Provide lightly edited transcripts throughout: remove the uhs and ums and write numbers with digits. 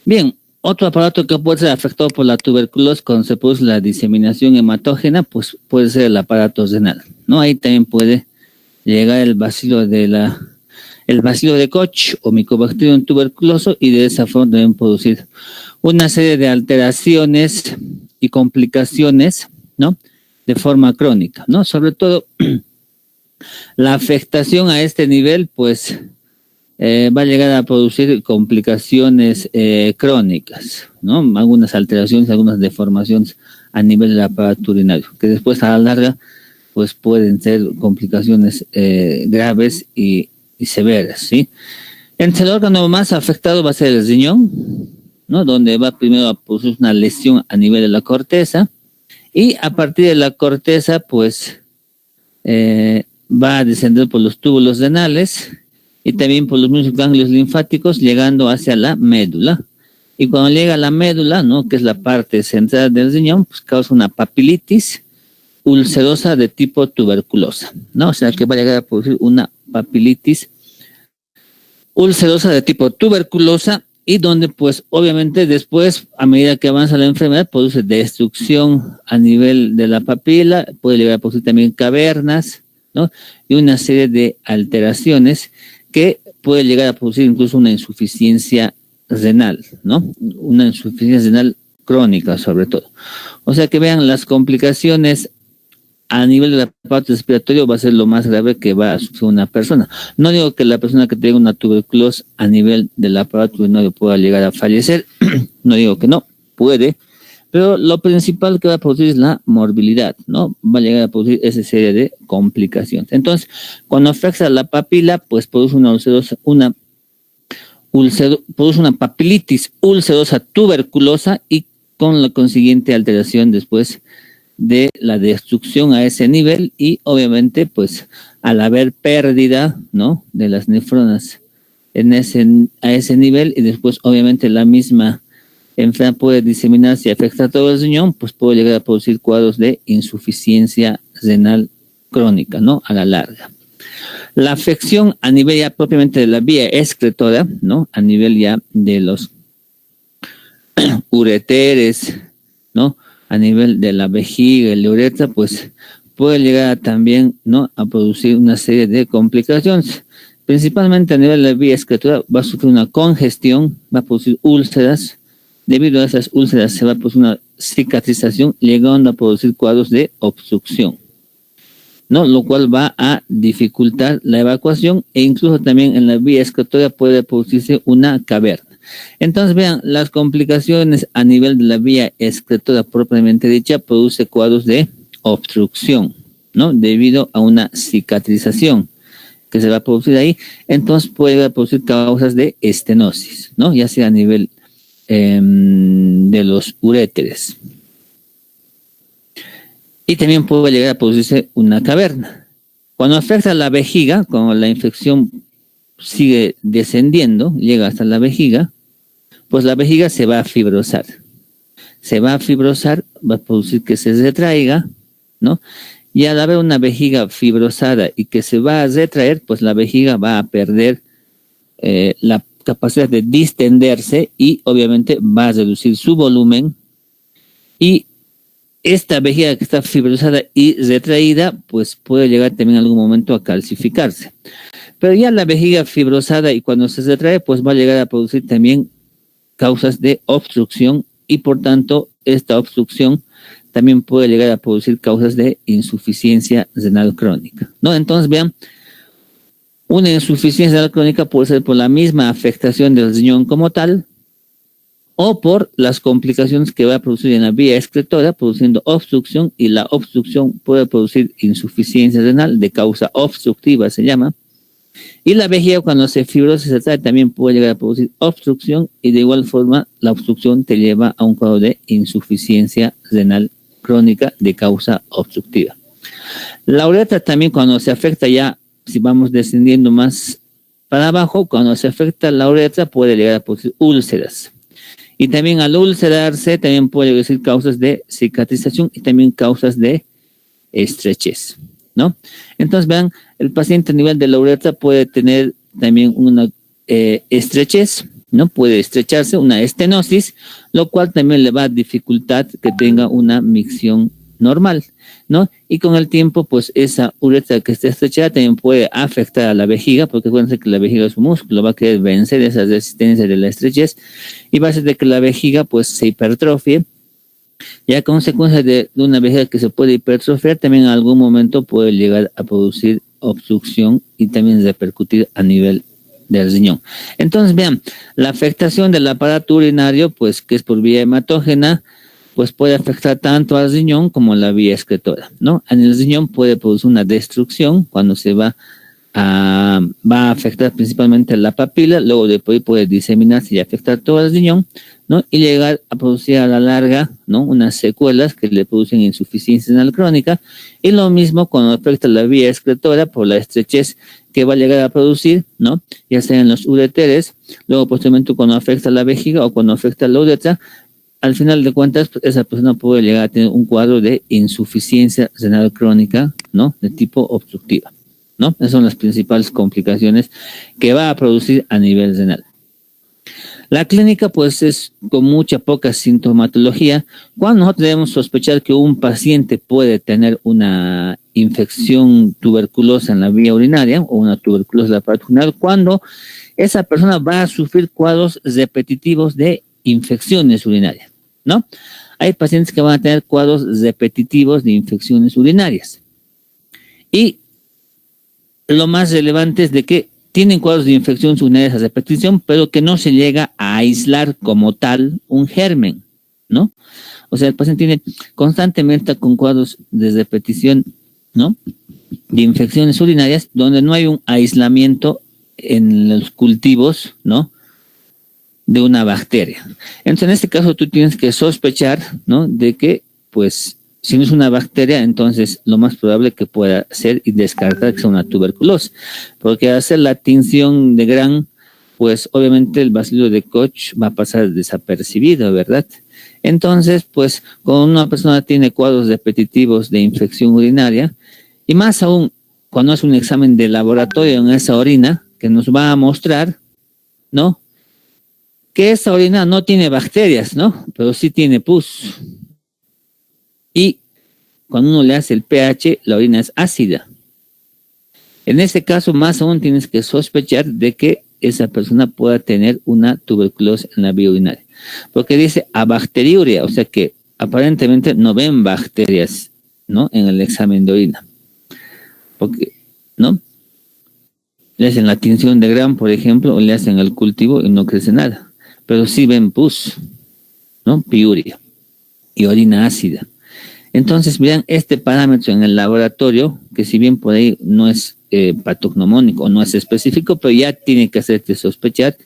Bien, otro aparato que puede ser afectado por la tuberculosis cuando se produce la diseminación hematógena, pues puede ser el aparato renal, ¿no? Ahí también puede llegar el bacilo de Koch o Mycobacterium tuberculoso y de esa forma deben producir una serie de alteraciones y complicaciones, ¿no? De forma crónica, ¿no? Sobre todo la afectación a este nivel, pues va a llegar a producir complicaciones crónicas, ¿no? Algunas alteraciones, algunas deformaciones a nivel del aparato urinario, que después a la larga, pues pueden ser complicaciones graves y severas, ¿sí? Entre el órgano más afectado va a ser el riñón, ¿no? Donde va primero a producir una lesión a nivel de la corteza y a partir de la corteza, pues va a descender por los túbulos renales y también por los mismos ganglios linfáticos, llegando hacia la médula. Y cuando llega a la médula, ¿no? Que es la parte central del riñón, pues causa una papilitis ulcerosa de tipo tuberculosa, ¿no? O sea que va a llegar a producir una papilitis ulcerosa de tipo tuberculosa y donde pues obviamente después, a medida que avanza la enfermedad, produce destrucción a nivel de la papila, puede llegar a producir también cavernas, ¿no? Y una serie de alteraciones que puede llegar a producir incluso una insuficiencia renal, ¿no? Una insuficiencia renal crónica sobre todo. O sea que vean, las complicaciones a nivel del aparato respiratorio va a ser lo más grave que va a sufrir una persona. No digo que la persona que tenga una tuberculosis a nivel del aparato urinario pueda llegar a fallecer, no digo que no, puede, pero lo principal que va a producir es la morbilidad, ¿no? Va a llegar a producir esa serie de complicaciones. Entonces, cuando afecta la papila, pues produce produce una papilitis ulcerosa tuberculosa y con la consiguiente alteración después de la destrucción a ese nivel y obviamente pues al haber pérdida, ¿no? De las nefronas a ese nivel y después obviamente la misma enfermedad puede diseminarse y afectar todo el riñón, pues puede llegar a producir cuadros de insuficiencia renal crónica, ¿no? A la larga. La afección a nivel ya propiamente de la vía excretora, ¿no? A nivel ya de los ureteres, ¿no? A nivel de la vejiga y la uretra, pues puede llegar también, ¿no? A producir una serie de complicaciones. Principalmente a nivel de la vía excretora va a sufrir una congestión, va a producir úlceras. Debido a esas úlceras se va a producir una cicatrización, llegando a producir cuadros de obstrucción, ¿no? Lo cual va a dificultar la evacuación e incluso también en la vía excretora puede producirse una caverna. Entonces vean, las complicaciones a nivel de la vía excretora propiamente dicha produce cuadros de obstrucción, ¿no? Debido a una cicatrización que se va a producir ahí, entonces puede producir causas de estenosis, ¿no? Ya sea a nivel de los uréteres. Y también puede llegar a producirse una caverna. Cuando afecta a la vejiga, cuando la infección sigue descendiendo, llega hasta la vejiga, pues la vejiga se va a fibrosar. Se va a fibrosar, va a producir que se retraiga, ¿no? Y al haber una vejiga fibrosada y que se va a retraer, pues la vejiga va a perder la capacidad de distenderse y obviamente va a reducir su volumen y esta vejiga que está fibrosada y retraída, pues puede llegar también en algún momento a calcificarse. Pero ya la vejiga fibrosada y cuando se retrae, pues va a llegar a producir también causas de obstrucción y por tanto esta obstrucción también puede llegar a producir causas de insuficiencia renal crónica, ¿no? Entonces vean, una insuficiencia renal crónica puede ser por la misma afectación del riñón como tal o por las complicaciones que va a producir en la vía excretora produciendo obstrucción y la obstrucción puede producir insuficiencia renal de causa obstructiva se llama. Y la vejiga cuando se fibrosa se trae también puede llegar a producir obstrucción y de igual forma la obstrucción te lleva a un cuadro de insuficiencia renal crónica de causa obstructiva. La uretra también cuando se afecta ya, si vamos descendiendo más para abajo, cuando se afecta la uretra puede llegar a producir úlceras. Y también al ulcerarse también puede decir causas de cicatrización y también causas de estrechez, ¿no? Entonces vean, el paciente a nivel de la uretra puede tener también una estrechez, ¿no? Puede estrecharse, una estenosis, lo cual también le va a dificultar que tenga una micción normal, ¿no? Y con el tiempo, pues esa uretra que está estrechada también puede afectar a la vejiga, porque acuérdense que la vejiga es un músculo, va a querer vencer esa resistencia de la estrechez y va a hacer de que la vejiga, pues, se hipertrofie. Y a consecuencia de una vejiga que se puede hipertrofiar, también en algún momento puede llegar a producir obstrucción y también repercutir a nivel del riñón. Entonces, vean, la afectación del aparato urinario, pues que es por vía hematógena, pues puede afectar tanto al riñón como a la vía excretora, ¿no? En el riñón puede producir una destrucción cuando se va a afectar principalmente la papila, luego después puede diseminarse y afectar todo el riñón, ¿no? Y llegar a producir a la larga, ¿no? Unas secuelas que le producen insuficiencia renal crónica, y lo mismo cuando afecta la vía excretora por la estrechez que va a llegar a producir, ¿no? Ya sea en los ureteres, luego posteriormente cuando afecta la vejiga o cuando afecta la uretra, al final de cuentas, pues, esa persona puede llegar a tener un cuadro de insuficiencia renal crónica, ¿no? De tipo obstructiva, ¿no? Esas son las principales complicaciones que va a producir a nivel renal. La clínica, pues, es con poca sintomatología. Cuando nosotros debemos sospechar que un paciente puede tener una infección tuberculosa en la vía urinaria o una tuberculosis del aparato urinario, cuando esa persona va a sufrir cuadros repetitivos de infecciones urinarias, ¿no? Hay pacientes que van a tener cuadros repetitivos de infecciones urinarias. Y lo más relevante es de que tienen cuadros de infecciones urinarias a repetición, pero que no se llega a aislar como tal un germen, ¿no? O sea, el paciente tiene constantemente con cuadros de repetición, ¿no? De infecciones urinarias, donde no hay un aislamiento en los cultivos, ¿no? De una bacteria. Entonces, en este caso, tú tienes que sospechar, ¿no? De que, pues, si no es una bacteria, entonces lo más probable que pueda ser y descartar que sea una tuberculosis. Porque al hacer la tinción de Gram, pues obviamente el bacilo de Koch va a pasar desapercibido, ¿verdad? Entonces, pues, cuando una persona tiene cuadros repetitivos de infección urinaria, y más aún cuando es un examen de laboratorio en esa orina, que nos va a mostrar, ¿no? Que esa orina no tiene bacterias, ¿no? Pero sí tiene pus. Y cuando uno le hace el pH, la orina es ácida. En este caso, más aún tienes que sospechar de que esa persona pueda tener una tuberculosis en la vía urinaria. Porque dice abacteriuria, o sea que aparentemente no ven bacterias, ¿no? En el examen de orina. Porque, ¿no? Le hacen la tinción de Gram, por ejemplo, o le hacen el cultivo y no crece nada. Pero sí ven pus, ¿no? Piuria y orina ácida. Entonces, vean este parámetro en el laboratorio, que si bien por ahí no es patognomónico o no es específico, pero ya tiene que hacerte sospechar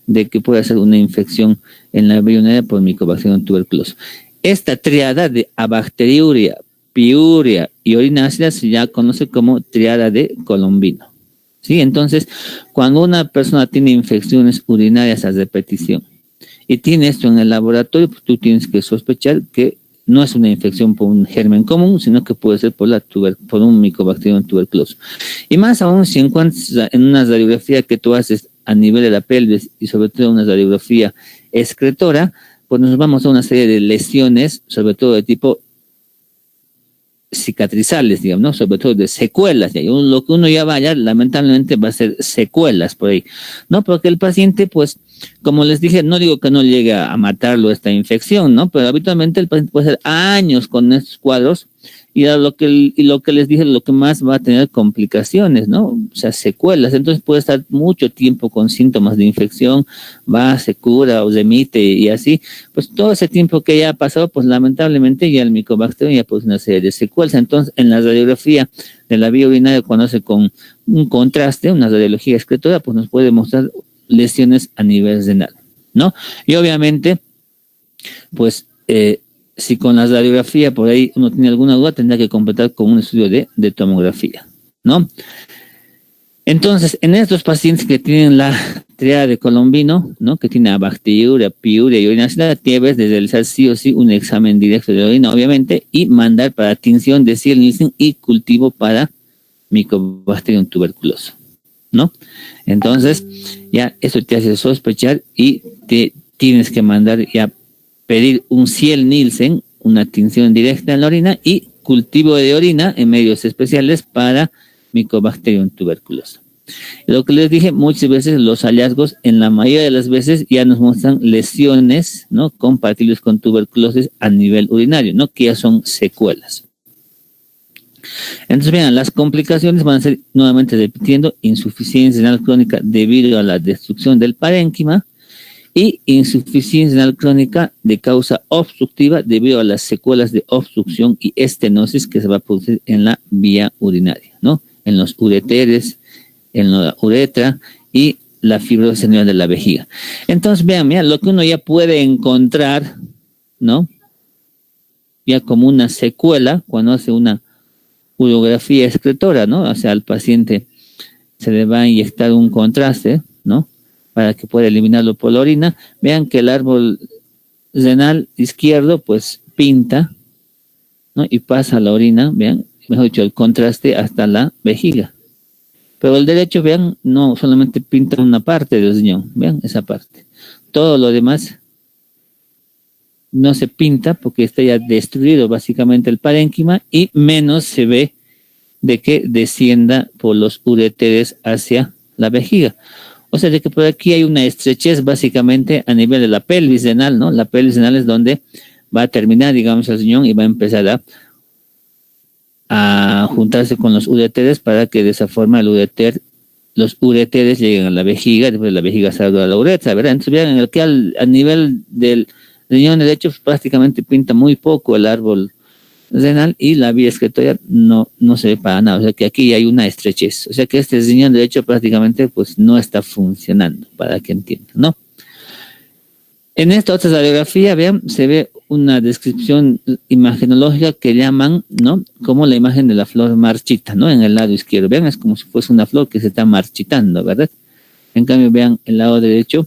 de que puede ser una infección en la vía urinaria por Mycobacterium tuberculosis. Esta triada de abacteriuria, piuria y orina ácida se ya conoce como triada de Colombino. ¿Sí? Entonces, cuando una persona tiene infecciones urinarias a repetición y tiene esto en el laboratorio, pues tú tienes que sospechar que no es una infección por un germen común, sino que puede ser por un Mycobacterium tuberculoso. Y más aún si encuentras en una radiografía que tú haces a nivel de la pelvis y sobre todo una radiografía excretora, pues nos vamos a una serie de lesiones, sobre todo de tipo cicatrizales, digamos, ¿no? Sobre todo de secuelas. Lo que uno ya vaya, lamentablemente va a ser secuelas por ahí, ¿no? Porque el paciente, pues, como les dije, no digo que no llegue a matarlo esta infección, ¿no? Pero habitualmente el paciente puede ser años con estos cuadros y lo que les dije, lo que más va a tener complicaciones, ¿no? O sea, secuelas. Entonces puede estar mucho tiempo con síntomas de infección, se cura o remite y así. Pues todo ese tiempo que ya ha pasado, pues lamentablemente ya el Mycobacterium ya produce una serie de secuelas. Entonces, en la radiografía de la vía urinaria, cuando hace con un contraste, una radiología excretora, pues nos puede mostrar lesiones a nivel renal, ¿no? Y obviamente, pues, si con la radiografía por ahí uno tiene alguna duda, tendrá que completar con un estudio de tomografía, ¿no? Entonces, en estos pacientes que tienen la triada de Colombino, ¿no? Que tiene bacteriuria, piuria y orina ácida, debes de realizar sí o sí un examen directo de orina, obviamente, y mandar para tinción de Ziel-Nielsen y cultivo para Mycobacterium tuberculoso. ¿no? Entonces, ya eso te hace sospechar y te tienes que mandar ya pedir un Ciel Nielsen, una tinción directa en la orina y cultivo de orina en medios especiales para Mycobacterium tuberculosa. Lo que les dije, muchas veces los hallazgos, en la mayoría de las veces, ya nos muestran lesiones, ¿no?, compatibles con tuberculosis a nivel urinario, ¿no?, que ya son secuelas. Entonces, vean, las complicaciones van a ser, nuevamente repitiendo, insuficiencia renal crónica debido a la destrucción del parénquima y insuficiencia renal crónica de causa obstructiva debido a las secuelas de obstrucción y estenosis que se va a producir en la vía urinaria, ¿no?, en los ureteres, en la uretra y la fibrosis de la vejiga. Entonces, vean, mira, lo que uno ya puede encontrar, ¿no?, ya como una secuela cuando hace una urografía excretora, ¿no? O sea, al paciente se le va a inyectar un contraste, ¿no?, para que pueda eliminarlo por la orina. Vean que el árbol renal izquierdo, pues, pinta, ¿no?, y pasa la orina, vean, mejor dicho, el contraste hasta la vejiga. Pero el derecho, vean, no solamente pinta una parte del riñón, vean esa parte. Todo lo demás no se pinta porque está ya destruido básicamente el parénquima y menos se ve de que descienda por los ureteres hacia la vejiga. O sea, de que por aquí hay una estrechez básicamente a nivel de la pelvis renal, ¿no? La pelvis renal es donde va a terminar, digamos, el riñón y va a empezar a juntarse con los ureteres para que de esa forma los ureteres lleguen a la vejiga, después la vejiga salga a la uretra, ¿verdad? Entonces, vean, en el que a nivel del riñón derecho prácticamente pinta muy poco el árbol renal y la vía excretoria no se ve para nada. O sea que aquí hay una estrechez. O sea que este riñón derecho prácticamente pues no está funcionando, para que entiendan, ¿no? En esta otra radiografía, vean, se ve una descripción imagenológica que llaman, ¿no?, como la imagen de la flor marchita, ¿no?, en el lado izquierdo. Vean, es como si fuese una flor que se está marchitando, ¿verdad? En cambio, vean, el lado derecho,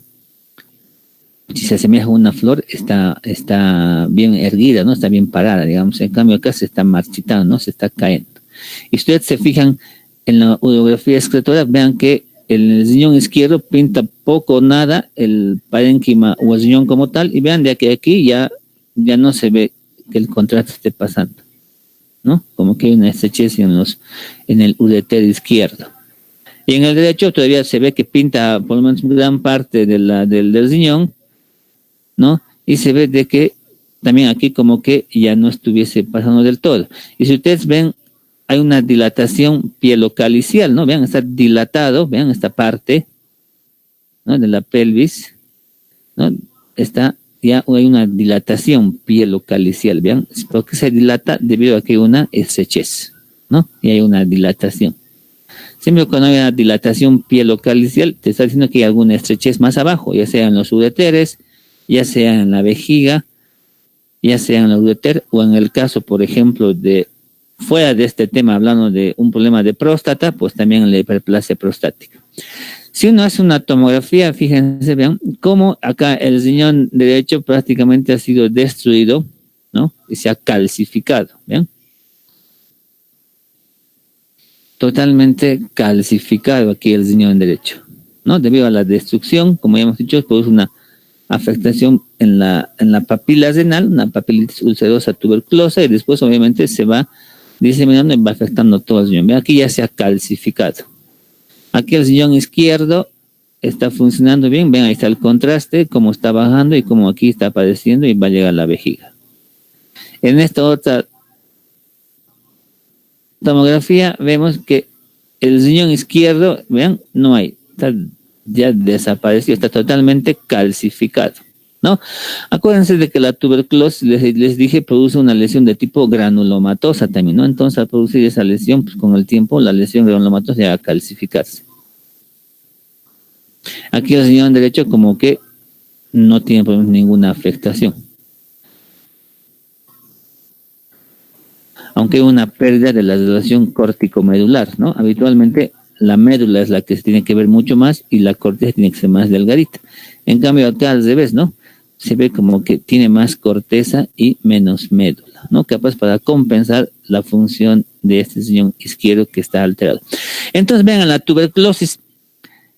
si se asemeja a una flor, está bien erguida, ¿no?, está bien parada, digamos. En cambio, acá se está marchitando, ¿no?, se está cayendo. Y ustedes se fijan en la urografía excretora, vean que el riñón izquierdo pinta poco o nada el parénquima o el riñón como tal, y vean de aquí ya no se ve que el contraste esté pasando, ¿no? Como que hay una estrechez en el ureter izquierdo. Y en el derecho todavía se ve que pinta por lo menos gran parte del riñón, ¿no? Y se ve de que también aquí como que ya no estuviese pasando del todo. Y si ustedes ven, hay una dilatación pielocalicial, ¿no? Vean, está dilatado, vean esta parte, ¿no?, de la pelvis, ¿no? Ya hay una dilatación pielocalicial, vean, porque se dilata debido a que hay una estrechez, ¿no? Y hay una dilatación. Siempre cuando hay una dilatación pielocalicial, te está diciendo que hay alguna estrechez más abajo, ya sea en los ureteres, ya sea en la vejiga, ya sea en el ureter, o en el caso, por ejemplo, de fuera de este tema, hablando de un problema de próstata, pues también la hiperplasia prostática. Si uno hace una tomografía, fíjense, vean, cómo acá el riñón derecho prácticamente ha sido destruido, ¿no?, y se ha calcificado, ¿vean? Totalmente calcificado aquí el riñón derecho, ¿no? Debido a la destrucción, como ya hemos dicho, produce una afectación en la papila renal, una papilitis ulcerosa tuberculosa, y después obviamente se va diseminando y va afectando todo el riñón. Vean, aquí ya se ha calcificado. Aquí el riñón izquierdo está funcionando bien. Ven, ahí está el contraste, cómo está bajando y cómo aquí está apareciendo y va a llegar a la vejiga. En esta otra tomografía vemos que el riñón izquierdo, vean, no hay, está ya desaparecido, está totalmente calcificado, ¿no? Acuérdense de que la tuberculosis, les dije, produce una lesión de tipo granulomatosa también, ¿no? Entonces, al producir esa lesión, pues con el tiempo, la lesión granulomatosa ya va a calcificarse. Aquí el riñón derecho como que no tiene ninguna afectación. Aunque hay una pérdida de la relación córtico-medular, ¿no? Habitualmente la médula es la que se tiene que ver mucho más y la corteza tiene que ser más delgadita. En cambio acá al revés, ¿no? Se ve como que tiene más corteza y menos médula, ¿no? Capaz para compensar la función de este riñón izquierdo que está alterado. Entonces vean, la tuberculosis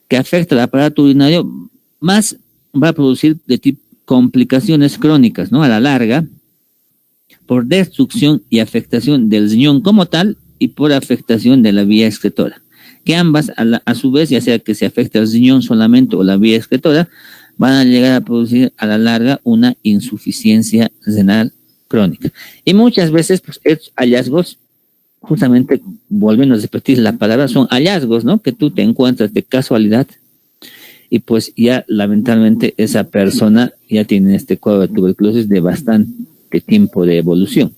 que afecta al aparato urinario, más va a producir de tipo complicaciones crónicas, ¿no? A la larga, por destrucción y afectación del riñón como tal y por afectación de la vía excretora, que ambas a su vez, ya sea que se afecte el riñón solamente o la vía excretora, van a llegar a producir a la larga una insuficiencia renal crónica. Y muchas veces, pues, estos hallazgos, justamente volviendo a repetir la palabra, son hallazgos, ¿no? Que tú te encuentras de casualidad y pues ya lamentablemente esa persona ya tiene este cuadro de tuberculosis de bastante tiempo de evolución.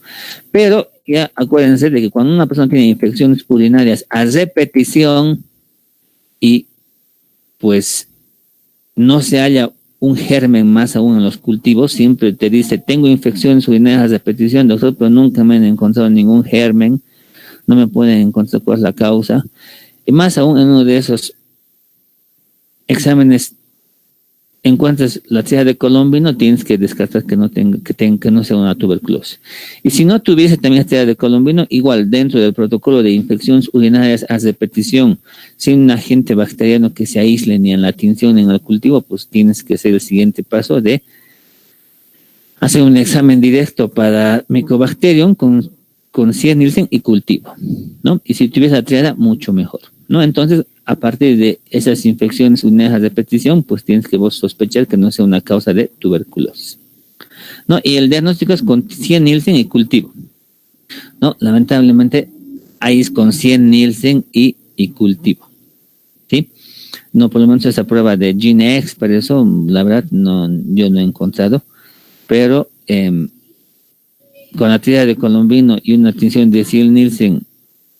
Pero ya acuérdense de que cuando una persona tiene infecciones urinarias a repetición y pues no se halla un germen más aún en los cultivos, siempre te dice, tengo infecciones urinarias a repetición, doctor, pero nunca me han encontrado ningún germen, no me pueden encontrar cuál es la causa. Y más aún en uno de esos exámenes encuentras la tira de colombino, tienes que descartar que no sea una tuberculosis. Y si no tuviese también la tira de colombino, igual dentro del protocolo de infecciones urinarias a repetición, sin un agente bacteriano que se aísle ni en la tinción ni en el cultivo, pues tienes que hacer el siguiente paso de hacer un examen directo para Mycobacterium con 100 Nielsen y cultivo, ¿no? Y si tuviese la triada, mucho mejor, ¿no? Entonces, a partir de esas infecciones urinarias a repetición, pues tienes que vos sospechar que no sea una causa de tuberculosis, ¿no? Y el diagnóstico es con 100 Nielsen y cultivo, ¿no? Lamentablemente, ahí es con 100 Nielsen y cultivo, ¿sí? No, por lo menos esa prueba de GeneX, para eso, la verdad, no, yo no he encontrado, pero con la tira de colombino y una tinción de 100 Nielsen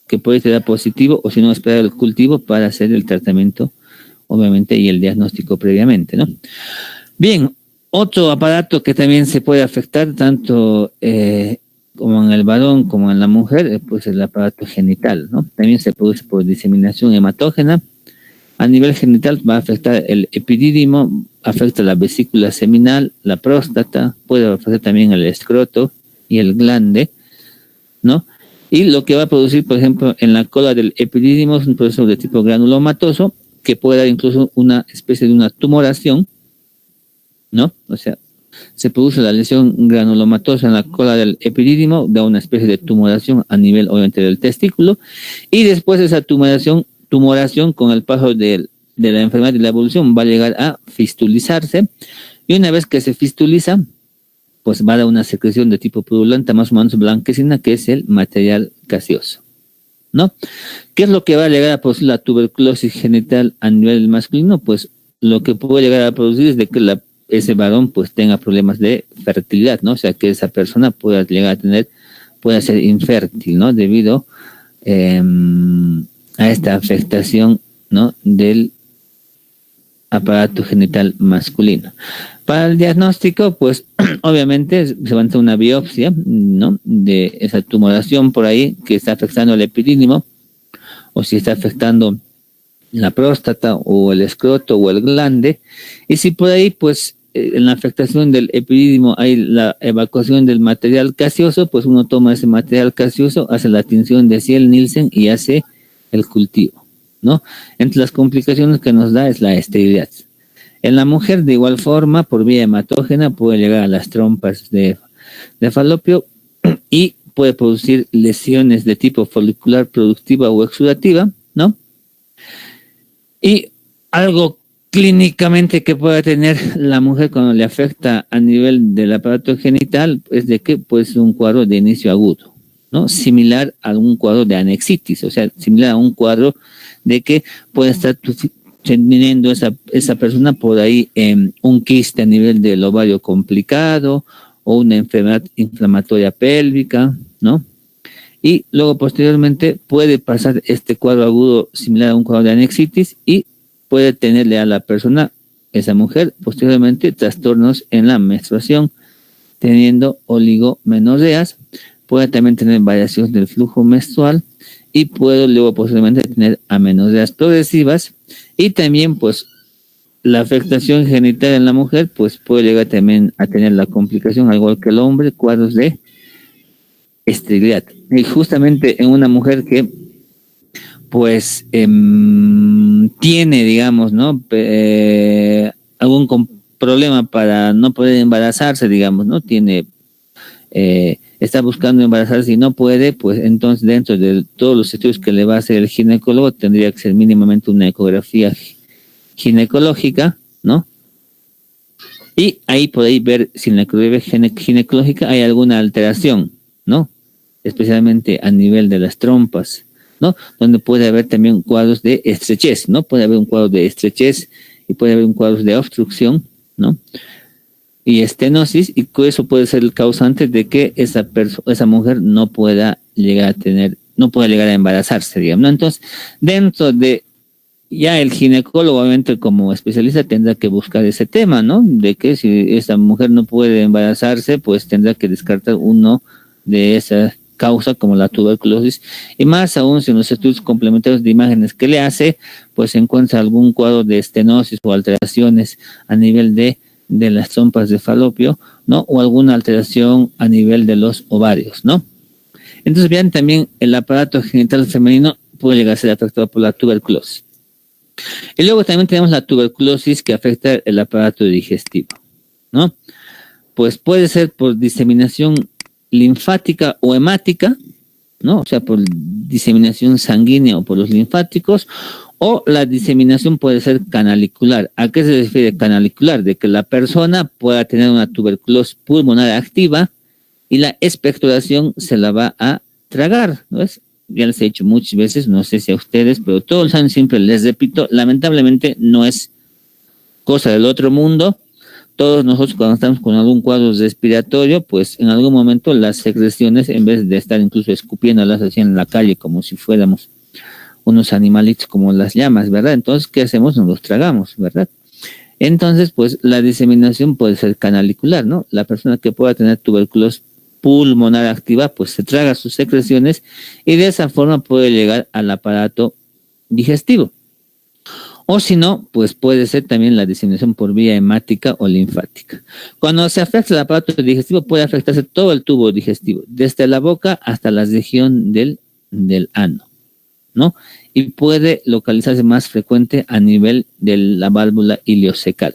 que puede ser positivo, o si no, esperar el cultivo para hacer el tratamiento, obviamente, y el diagnóstico previamente, ¿no? Bien, otro aparato que también se puede afectar, tanto como en el varón como en la mujer, pues el aparato genital, ¿no? También se produce por diseminación hematógena. A nivel genital va a afectar el epidídimo, afecta la vesícula seminal, la próstata, puede afectar también el escroto y el glande, ¿no? Y lo que va a producir, por ejemplo, en la cola del epidídimo es un proceso de tipo granulomatoso que puede dar incluso una especie de una tumoración, ¿no? O sea, se produce la lesión granulomatosa en la cola del epidídimo, da una especie de tumoración a nivel, obviamente, del testículo, y después esa tumoración con el paso de la enfermedad y la evolución va a llegar a fistulizarse, y una vez que se fistuliza, pues va a dar una secreción de tipo purulenta, más o menos blanquecina, que es el material gaseoso, ¿no? ¿Qué es lo que va a llegar a producir la tuberculosis genital a nivel masculino? Pues lo que puede llegar a producir es de que ese varón pues tenga problemas de fertilidad, ¿no? O sea, que esa persona pueda llegar pueda ser infértil, ¿no? Debido a esta afectación, ¿no? Del aparato genital masculino. Para el diagnóstico, pues obviamente se va a hacer una biopsia, ¿no? De esa tumoración por ahí que está afectando el epidídimo, o si está afectando la próstata o el escroto o el glande, y si por ahí, pues en la afectación del epidídimo hay la evacuación del material gaseoso, pues uno toma ese material gaseoso, hace la tinción de 100 Nielsen y hace el cultivo, ¿no? Entre las complicaciones que nos da es la esterilidad. En la mujer, de igual forma, por vía hematógena, puede llegar a las trompas de falopio y puede producir lesiones de tipo folicular productiva o exudativa, ¿no? Y algo clínicamente que pueda tener la mujer cuando le afecta a nivel del aparato genital es de que puede ser un cuadro de inicio agudo, ¿no? Similar a un cuadro de anexitis, o sea, similar a un cuadro de que puede estar teniendo esa persona por ahí un quiste a nivel del ovario complicado o una enfermedad inflamatoria pélvica, ¿no? Y luego posteriormente puede pasar este cuadro agudo similar a un cuadro de anexitis y puede tenerle a la persona, esa mujer, posteriormente trastornos en la menstruación, teniendo oligomenorreas, puede también tener variaciones del flujo menstrual y puede luego posteriormente tener amenorreas progresivas, y también pues la afectación genital en la mujer pues puede llegar también a tener la complicación, al igual que el hombre, cuadros de esterilidad. Y justamente en una mujer que pues tiene, digamos, ¿no? Algún problema para no poder embarazarse, digamos, ¿no? Tiene, está buscando embarazarse y no puede, pues entonces dentro de todos los estudios que le va a hacer el ginecólogo tendría que ser mínimamente una ecografía ginecológica, ¿no? Y ahí podéis ver si en la ecografía ginecológica hay alguna alteración, ¿no? Especialmente a nivel de las trompas, ¿no? Donde puede haber también cuadros de estrechez, ¿no? Puede haber un cuadro de estrechez y puede haber un cuadro de obstrucción, ¿no? Y estenosis, y eso puede ser el causante de que esa mujer no pueda llegar a embarazarse, digamos, ¿no? Entonces, dentro de ya el ginecólogo, obviamente, como especialista, tendrá que buscar ese tema, ¿no? De que si esa mujer no puede embarazarse, pues tendrá que descartar uno de esas causas, como la tuberculosis, y más aún si en los estudios complementarios de imágenes que le hace, pues se encuentra algún cuadro de estenosis o alteraciones a nivel de las trompas de falopio, ¿no? O alguna alteración a nivel de los ovarios, ¿no? Entonces, vean, también el aparato genital femenino puede llegar a ser afectado por la tuberculosis. Y luego también tenemos la tuberculosis que afecta el aparato digestivo, ¿no? Pues puede ser por diseminación linfática o hemática, ¿no? O sea, por diseminación sanguínea o por los linfáticos, o la diseminación puede ser canalicular. ¿A qué se refiere canalicular? De que la persona pueda tener una tuberculosis pulmonar activa y la expectoración se la va a tragar, ¿no es? Ya les he dicho muchas veces, no sé si a ustedes, pero todos los años siempre les repito, lamentablemente no es cosa del otro mundo. Todos nosotros cuando estamos con algún cuadro respiratorio, pues en algún momento las secreciones, en vez de estar incluso escupiéndolas así en la calle como si fuéramos unos animalitos como las llamas, ¿verdad? Entonces, ¿qué hacemos? Nos los tragamos, ¿verdad? Entonces, pues la diseminación puede ser canalicular, ¿no? La persona que pueda tener tuberculosis pulmonar activa, pues se traga sus secreciones y de esa forma puede llegar al aparato digestivo. O si no, pues puede ser también la diseminación por vía hemática o linfática. Cuando se afecta el aparato digestivo, puede afectarse todo el tubo digestivo, desde la boca hasta la región del ano, ¿no? Y puede localizarse más frecuente a nivel de la válvula ileocecal.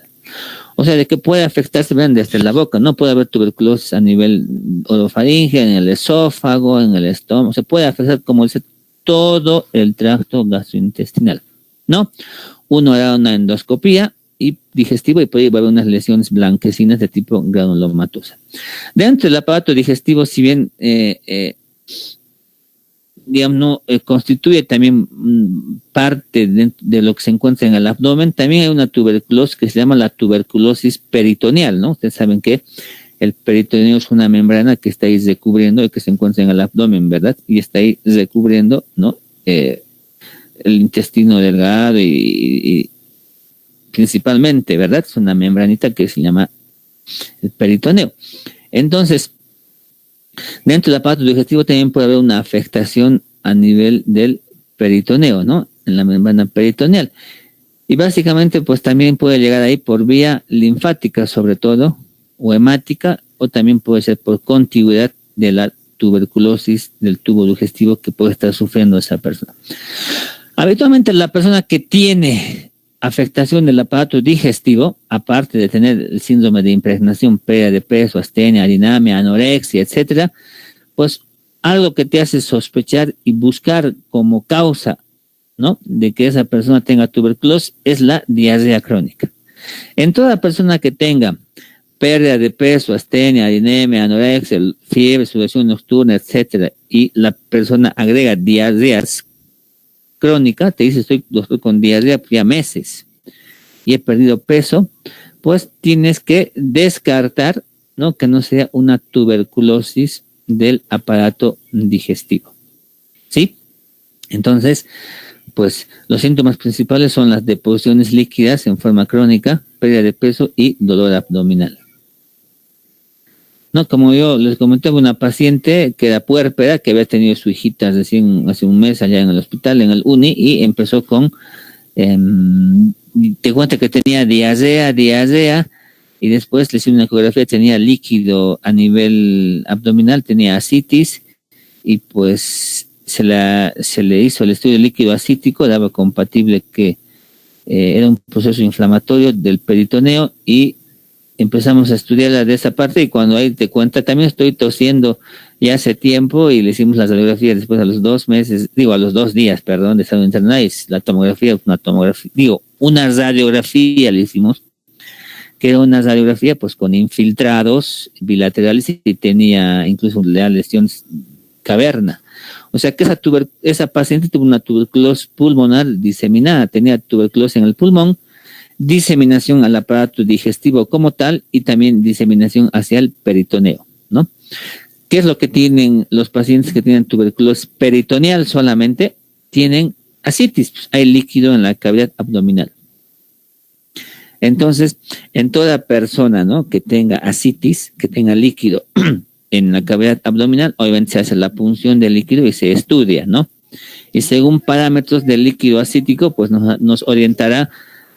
O sea, de que puede afectarse, vean, desde la boca, no puede haber tuberculosis a nivel orofaringe, en el esófago, en el estómago, se puede afectar, como dice, todo el tracto gastrointestinal, ¿no? Uno hará una endoscopía y digestivo y puede haber unas lesiones blanquecinas de tipo granulomatosa. Dentro del aparato digestivo, si bien digamos, no constituye también parte de lo que se encuentra en el abdomen, también hay una tuberculosis que se llama la tuberculosis peritoneal, ¿no? Ustedes saben que el peritoneo es una membrana que está ahí recubriendo y que se encuentra en el abdomen, ¿verdad? Y está ahí recubriendo, ¿no? El intestino delgado y principalmente, ¿verdad? Es una membranita que se llama el peritoneo. Entonces, dentro del aparato digestivo también puede haber una afectación a nivel del peritoneo, ¿no? En la membrana peritoneal. Y básicamente, pues también puede llegar ahí por vía linfática, sobre todo, o hemática, o también puede ser por contigüidad de la tuberculosis del tubo digestivo que puede estar sufriendo esa persona. Habitualmente la persona que tiene afectación del aparato digestivo, aparte de tener el síndrome de impregnación, pérdida de peso, astenia, arinamia, anorexia, etcétera, pues algo que te hace sospechar y buscar como causa, ¿no?, de que esa persona tenga tuberculosis es la diarrea crónica. En toda persona que tenga pérdida de peso, astenia, anemia, anorexia, fiebre, sudoración nocturna, etcétera, y la persona agrega diarreas crónica, te dice estoy con diarrea ya meses y he perdido peso, pues tienes que descartar, ¿no?, que no sea una tuberculosis del aparato digestivo, ¿sí? Entonces, pues los síntomas principales son las deposiciones líquidas en forma crónica, pérdida de peso y dolor abdominal. No, como yo les comenté, una paciente que era puérpera, que había tenido su hijita recién hace un mes allá en el hospital, en el UNI, y empezó con, te cuenta que tenía diarrea, y después le hicieron una ecografía, tenía líquido a nivel abdominal, tenía ascitis, y pues se le hizo el estudio líquido ascítico, daba compatible que era un proceso inflamatorio del peritoneo, y empezamos a estudiarla de esa parte, y cuando ahí te cuenta, también estoy tosiendo ya hace tiempo, y le hicimos la radiografía después a los 2 meses, a los 2 días, perdón, de estar internada, y la tomografía, una radiografía le hicimos, que era una radiografía pues con infiltrados bilaterales, y tenía incluso lesiones caverna. O sea que esa paciente tuvo una tuberculosis pulmonar diseminada, tenía tuberculosis en el pulmón, diseminación al aparato digestivo como tal, y también diseminación hacia el peritoneo, ¿no? ¿Qué es lo que tienen los pacientes que tienen tuberculosis peritoneal solamente? Tienen ascitis, pues hay líquido en la cavidad abdominal. Entonces, en toda persona, ¿no?, que tenga ascitis, que tenga líquido en la cavidad abdominal, obviamente se hace la punción del líquido y se estudia, ¿no? Y según parámetros del líquido ascítico, pues nos orientará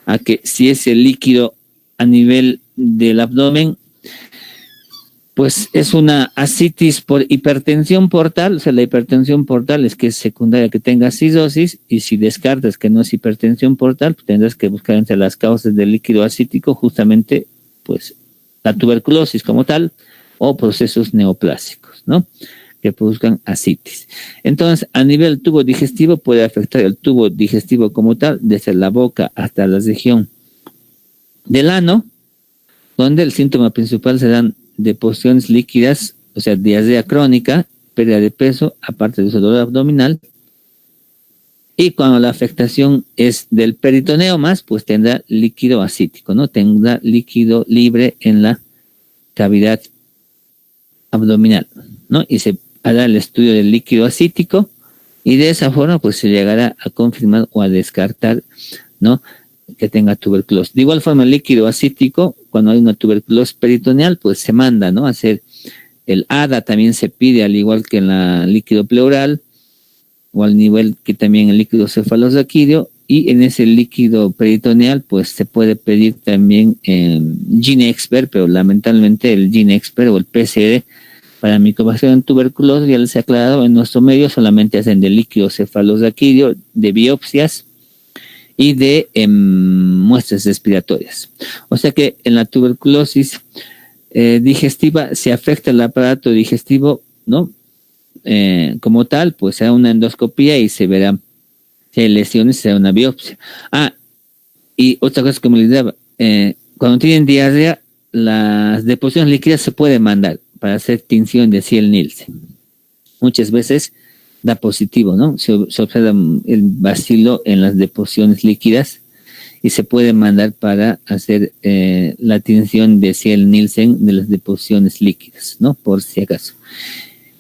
a que si ese líquido a nivel del abdomen, pues es una ascitis por hipertensión portal. O sea, la hipertensión portal es que es secundaria que tenga acidosis, y si descartas que no es hipertensión portal, pues tendrás que buscar entre las causas del líquido ascítico justamente pues la tuberculosis como tal, o procesos neoplásicos, ¿no?, que produzcan ascitis. Entonces, a nivel tubo digestivo, puede afectar el tubo digestivo como tal, desde la boca hasta la región del ano, donde el síntoma principal serán deposiciones líquidas, o sea, diarrea crónica, pérdida de peso, aparte de su dolor abdominal. Y cuando la afectación es del peritoneo más, pues tendrá líquido ascítico, ¿no? Tendrá líquido libre en la cavidad abdominal, ¿no? Y se hará el estudio del líquido ascítico, y de esa forma pues se llegará a confirmar o a descartar, ¿no?, que tenga tuberculosis. De igual forma, el líquido ascítico, cuando hay una tuberculosis peritoneal, pues se manda, ¿no?, a hacer el ADA, también se pide, al igual que en la líquido pleural, o al nivel que también el líquido cefalorraquídeo, y en ese líquido peritoneal pues se puede pedir también GeneXpert, pero lamentablemente el GeneXpert o el PCR para micobacterias en tuberculosis, ya les he aclarado, en nuestro medio solamente hacen de líquido cefalorraquídeo, de biopsias y de muestras respiratorias. O sea que en la tuberculosis digestiva se afecta el aparato digestivo, ¿no? Como tal, pues se da una endoscopía y se verá si hay lesiones, se da una biopsia. Y otra cosa que me olvidaba, cuando tienen diarrea, las deposiciones líquidas se pueden mandar para hacer tinción de Ciel-Nielsen. Muchas veces da positivo, ¿no? Se observa el bacilo en las deposiciones líquidas, y se puede mandar para hacer la tinción de Ciel-Nielsen de las deposiciones líquidas, ¿no?, por si acaso.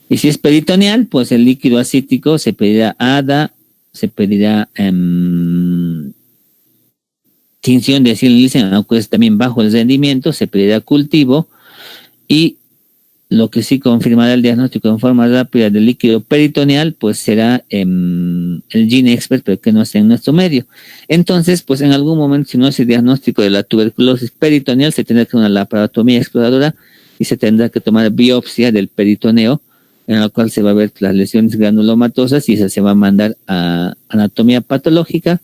Y si es peritoneal, pues el líquido ascítico se pedirá ADA, se pedirá tinción de Ciel-Nielsen, aunque es también bajo el rendimiento, se pedirá cultivo, y lo que sí confirmará el diagnóstico en forma rápida del líquido peritoneal, pues será el GeneXpert, pero que no esté en nuestro medio. Entonces, pues en algún momento, si no es el diagnóstico de la tuberculosis peritoneal, se tendrá que hacer una laparotomía exploradora, y se tendrá que tomar biopsia del peritoneo, en la cual se va a ver las lesiones granulomatosas, y esa se va a mandar a anatomía patológica,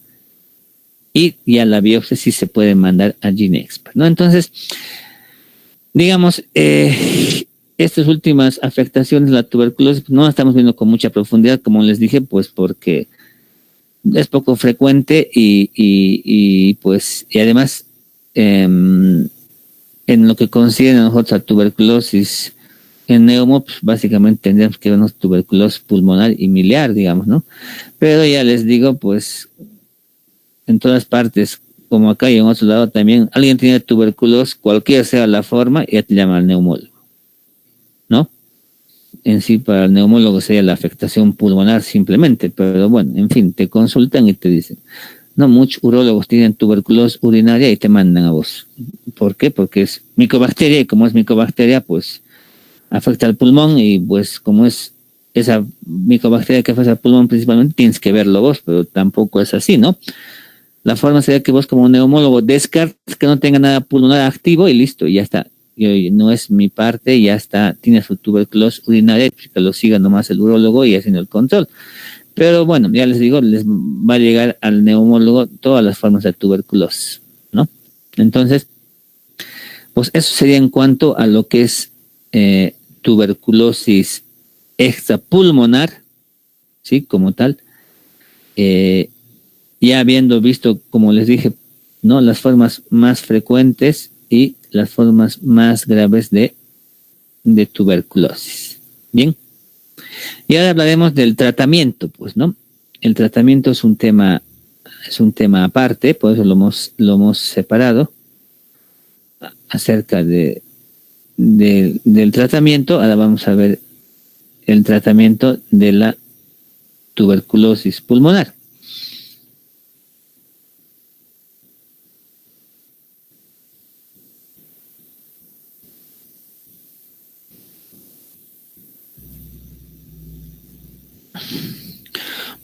y ya la biopsia sí se puede mandar a GeneXpert, ¿no? Entonces, digamos, estas últimas afectaciones de la tuberculosis no las estamos viendo con mucha profundidad, como les dije, pues porque es poco frecuente, y además en lo que considera nosotros la tuberculosis en neumo, pues básicamente tendríamos que vernos tuberculosis pulmonar y miliar, digamos, ¿no? Pero ya les digo, pues en todas partes, como acá y en otro lado también, alguien tiene tuberculosis, cualquiera sea la forma, ya te llama al neumólogo, ¿no? En sí, para el neumólogo sería la afectación pulmonar simplemente, pero bueno, en fin, te consultan y te dicen, no, muchos urólogos tienen tuberculosis urinaria y te mandan a vos. ¿Por qué? Porque es micobacteria, y como es micobacteria, pues afecta al pulmón, y pues como es esa micobacteria que afecta al pulmón principalmente, tienes que verlo vos, pero tampoco es así, ¿no? La forma sería que vos como neumólogo descartes que no tenga nada pulmonar activo, y listo, y ya está. no es mi parte, ya está, tiene su tuberculosis urinaria, que lo siga nomás el urólogo y haciendo el control. Pero bueno, ya les digo, les va a llegar al neumólogo todas las formas de tuberculosis, ¿no? Entonces, pues eso sería en cuanto a lo que es tuberculosis extrapulmonar, ¿sí? Como tal. Ya habiendo visto, como les dije, ¿no? Las formas más frecuentes y las formas más graves de tuberculosis. Bien. Y ahora hablaremos del tratamiento, pues, ¿no? El tratamiento es un tema aparte, por eso lo hemos separado acerca del tratamiento. Ahora vamos a ver el tratamiento de la tuberculosis pulmonar.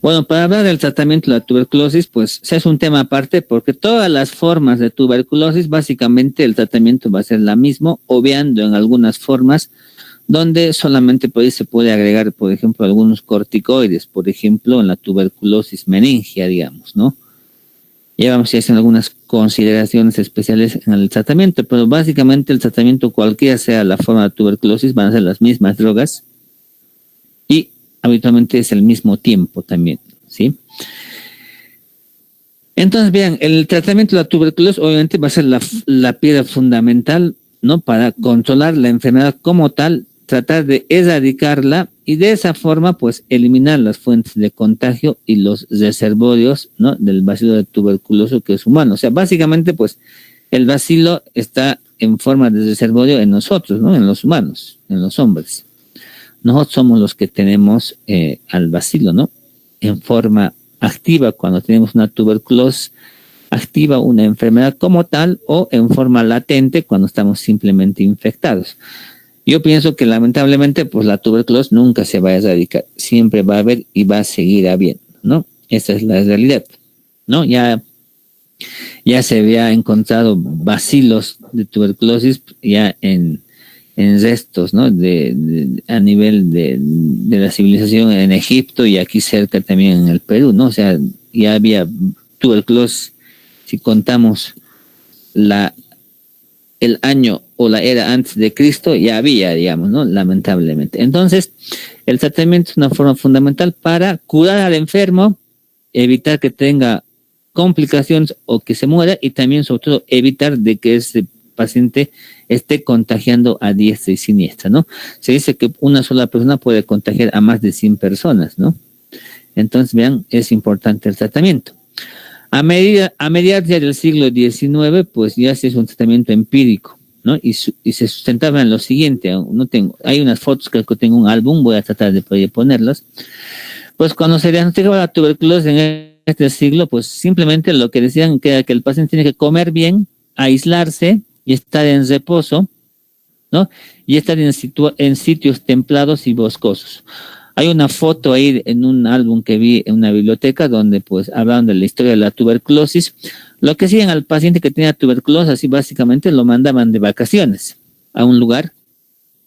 Bueno, para hablar del tratamiento de la tuberculosis, pues es un tema aparte porque todas las formas de tuberculosis, básicamente el tratamiento va a ser la mismo, obviando en algunas formas donde solamente pues, se puede agregar, por ejemplo, algunos corticoides, por ejemplo, en la tuberculosis meningia, digamos, ¿no? Ya vamos a hacer algunas consideraciones especiales en el tratamiento, pero básicamente el tratamiento, cualquiera sea la forma de tuberculosis, van a ser las mismas drogas y habitualmente es el mismo tiempo también, ¿sí? Entonces, vean, el tratamiento de la tuberculosis obviamente va a ser la piedra fundamental, ¿no? Para controlar la enfermedad como tal, tratar de erradicarla y de esa forma, pues, eliminar las fuentes de contagio y los reservorios, ¿no? Del bacilo de tuberculoso que es humano. O sea, básicamente, pues, el bacilo está en forma de reservorio en nosotros, ¿no? En los humanos, en los hombres. Nosotros somos los que tenemos al bacilo, ¿no? En forma activa cuando tenemos una tuberculosis activa, una enfermedad como tal, o en forma latente cuando estamos simplemente infectados. Yo pienso que lamentablemente pues la tuberculosis nunca se va a erradicar, siempre va a haber y va a seguir habiendo, ¿no? Esa es la realidad, ¿no? Ya se había encontrado bacilos de tuberculosis ya en restos, ¿no? A nivel de la civilización en Egipto y aquí cerca también en el Perú, ¿no? O sea, ya había tuberculosis, si contamos el año o la era antes de Cristo, ya había, digamos, ¿no? Lamentablemente. Entonces, el tratamiento es una forma fundamental para curar al enfermo, evitar que tenga complicaciones o que se muera y también, sobre todo, evitar de que ese paciente esté contagiando a diestra y siniestra, ¿no? Se dice que una sola persona puede contagiar a más de 100 personas, ¿no? Entonces, vean, es importante el tratamiamiento. A mediados ya del siglo XIX, pues ya se hizo un tratamiento empírico, ¿no? Y se sustentaba en lo siguiente, hay unas fotos que tengo un álbum, voy a tratar de poder ponerlas. Pues cuando se diagnosticaba la tuberculosis en este siglo, pues simplemente lo que decían que era que el paciente tiene que comer bien, aislarse y estar en reposo, ¿no? Y estar en sitios templados y boscosos. Hay una foto ahí en un álbum que vi en una biblioteca donde pues hablaban de la historia de la tuberculosis. Lo que hacían al paciente que tenía tuberculosis, así básicamente lo mandaban de vacaciones a un lugar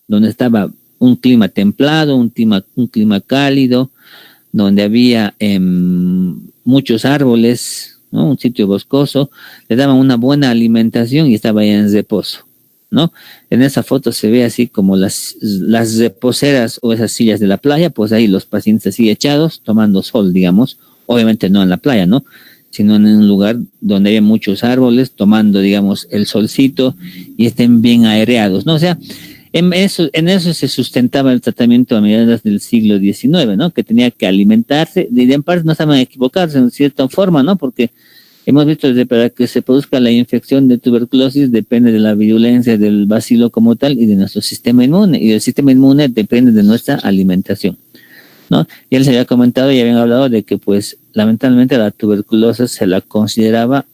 donde estaba un clima templado, un clima cálido, donde había muchos árboles, ¿no? Un sitio boscoso, le daban una buena alimentación y estaba ahí en reposo, ¿no? En esa foto se ve así como las reposeras o esas sillas de la playa, pues ahí los pacientes así echados, tomando sol, digamos, obviamente no en la playa, ¿no? Sino en un lugar donde hay muchos árboles, tomando, digamos, el solcito y estén bien aereados, ¿no? O sea, en eso se sustentaba el tratamiento a mediados del siglo XIX, ¿no? Que tenía que alimentarse, y en parte no estaban equivocados en cierta forma, ¿no? Porque hemos visto que para que se produzca la infección de tuberculosis depende de la virulencia del bacilo como tal y de nuestro sistema inmune. Y el sistema inmune depende de nuestra alimentación, ¿no? Y él se había comentado y habían hablado de que, pues, lamentablemente la tuberculosis se la consideraba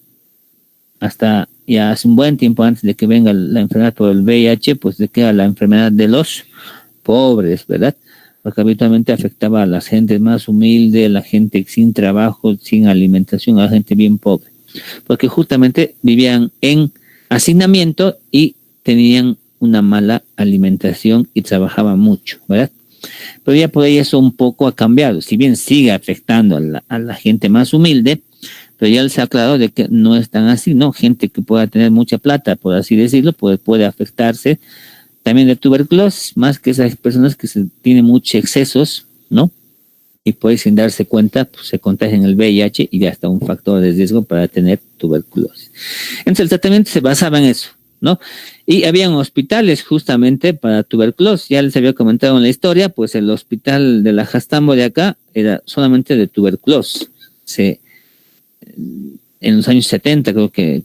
hasta ya hace un buen tiempo antes de que venga la enfermedad por el VIH, pues de que era la enfermedad de los pobres, ¿verdad? Porque habitualmente afectaba a la gente más humilde, a la gente sin trabajo, sin alimentación, a la gente bien pobre. Porque justamente vivían en hacinamiento y tenían una mala alimentación y trabajaba mucho, ¿verdad? Pero ya por ahí eso un poco ha cambiado, si bien sigue afectando a la gente más humilde, pero ya se ha aclarado de que no es tan así, ¿no? Gente que pueda tener mucha plata, por así decirlo, puede afectarse también de tuberculosis, más que esas personas que tienen muchos excesos, ¿no? Y pues sin darse cuenta, pues se contagian el VIH y ya está un factor de riesgo para tener tuberculosis. Entonces el tratamiento se basaba en eso, ¿no? Y habían hospitales justamente para tuberculosis. Ya les había comentado en la historia, pues el hospital de la Jastambo de acá era solamente de tuberculosis. En los años 70 creo que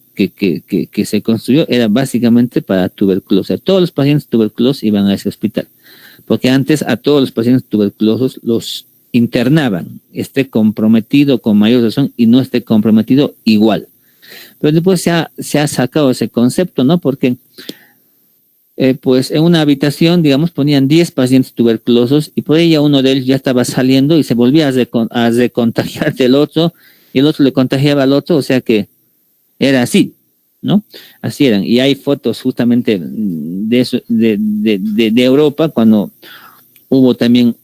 se construyó, era básicamente para tuberculosis. O sea, todos los pacientes tuberculosos iban a ese hospital, porque antes a todos los pacientes tuberculosos los internaban, esté comprometido con mayor razón y no esté comprometido igual. Pero después se ha sacado ese concepto, ¿no? Porque pues en una habitación, digamos, ponían 10 pacientes tuberculosos y por ella uno de ellos ya estaba saliendo y se volvía a recontagiar del otro y el otro le contagiaba al otro, o sea que era así, ¿no? Así eran. Y hay fotos justamente de eso, de Europa, cuando hubo también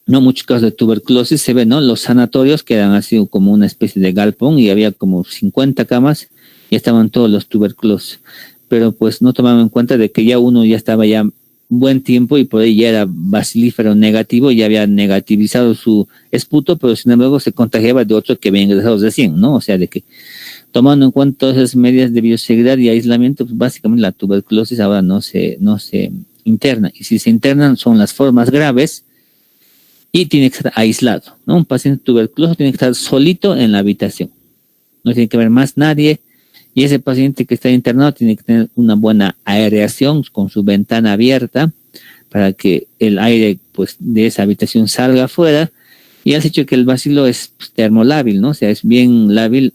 no muchos casos de tuberculosis, se ve, ¿no? Los sanatorios que eran así como una especie de galpón y había como 50 camas y estaban todos los tuberculosos. Pero pues no tomaban en cuenta de que ya uno ya estaba ya buen tiempo y por ahí ya era bacilífero negativo, ya había negativizado su esputo, pero sin embargo se contagiaba de otro que había ingresado recién, ¿no? O sea, de que tomando en cuenta todas esas medidas de bioseguridad y aislamiento, pues básicamente la tuberculosis ahora no se interna. Y si se internan son las formas graves y tiene que estar aislado, ¿no? Un paciente tuberculoso tiene que estar solito en la habitación. No tiene que haber más nadie. Y ese paciente que está internado tiene que tener una buena aireación con su ventana abierta para que el aire pues de esa habitación salga afuera. Y has dicho que el bacilo es pues, termolábil, ¿no? O sea, es bien lábil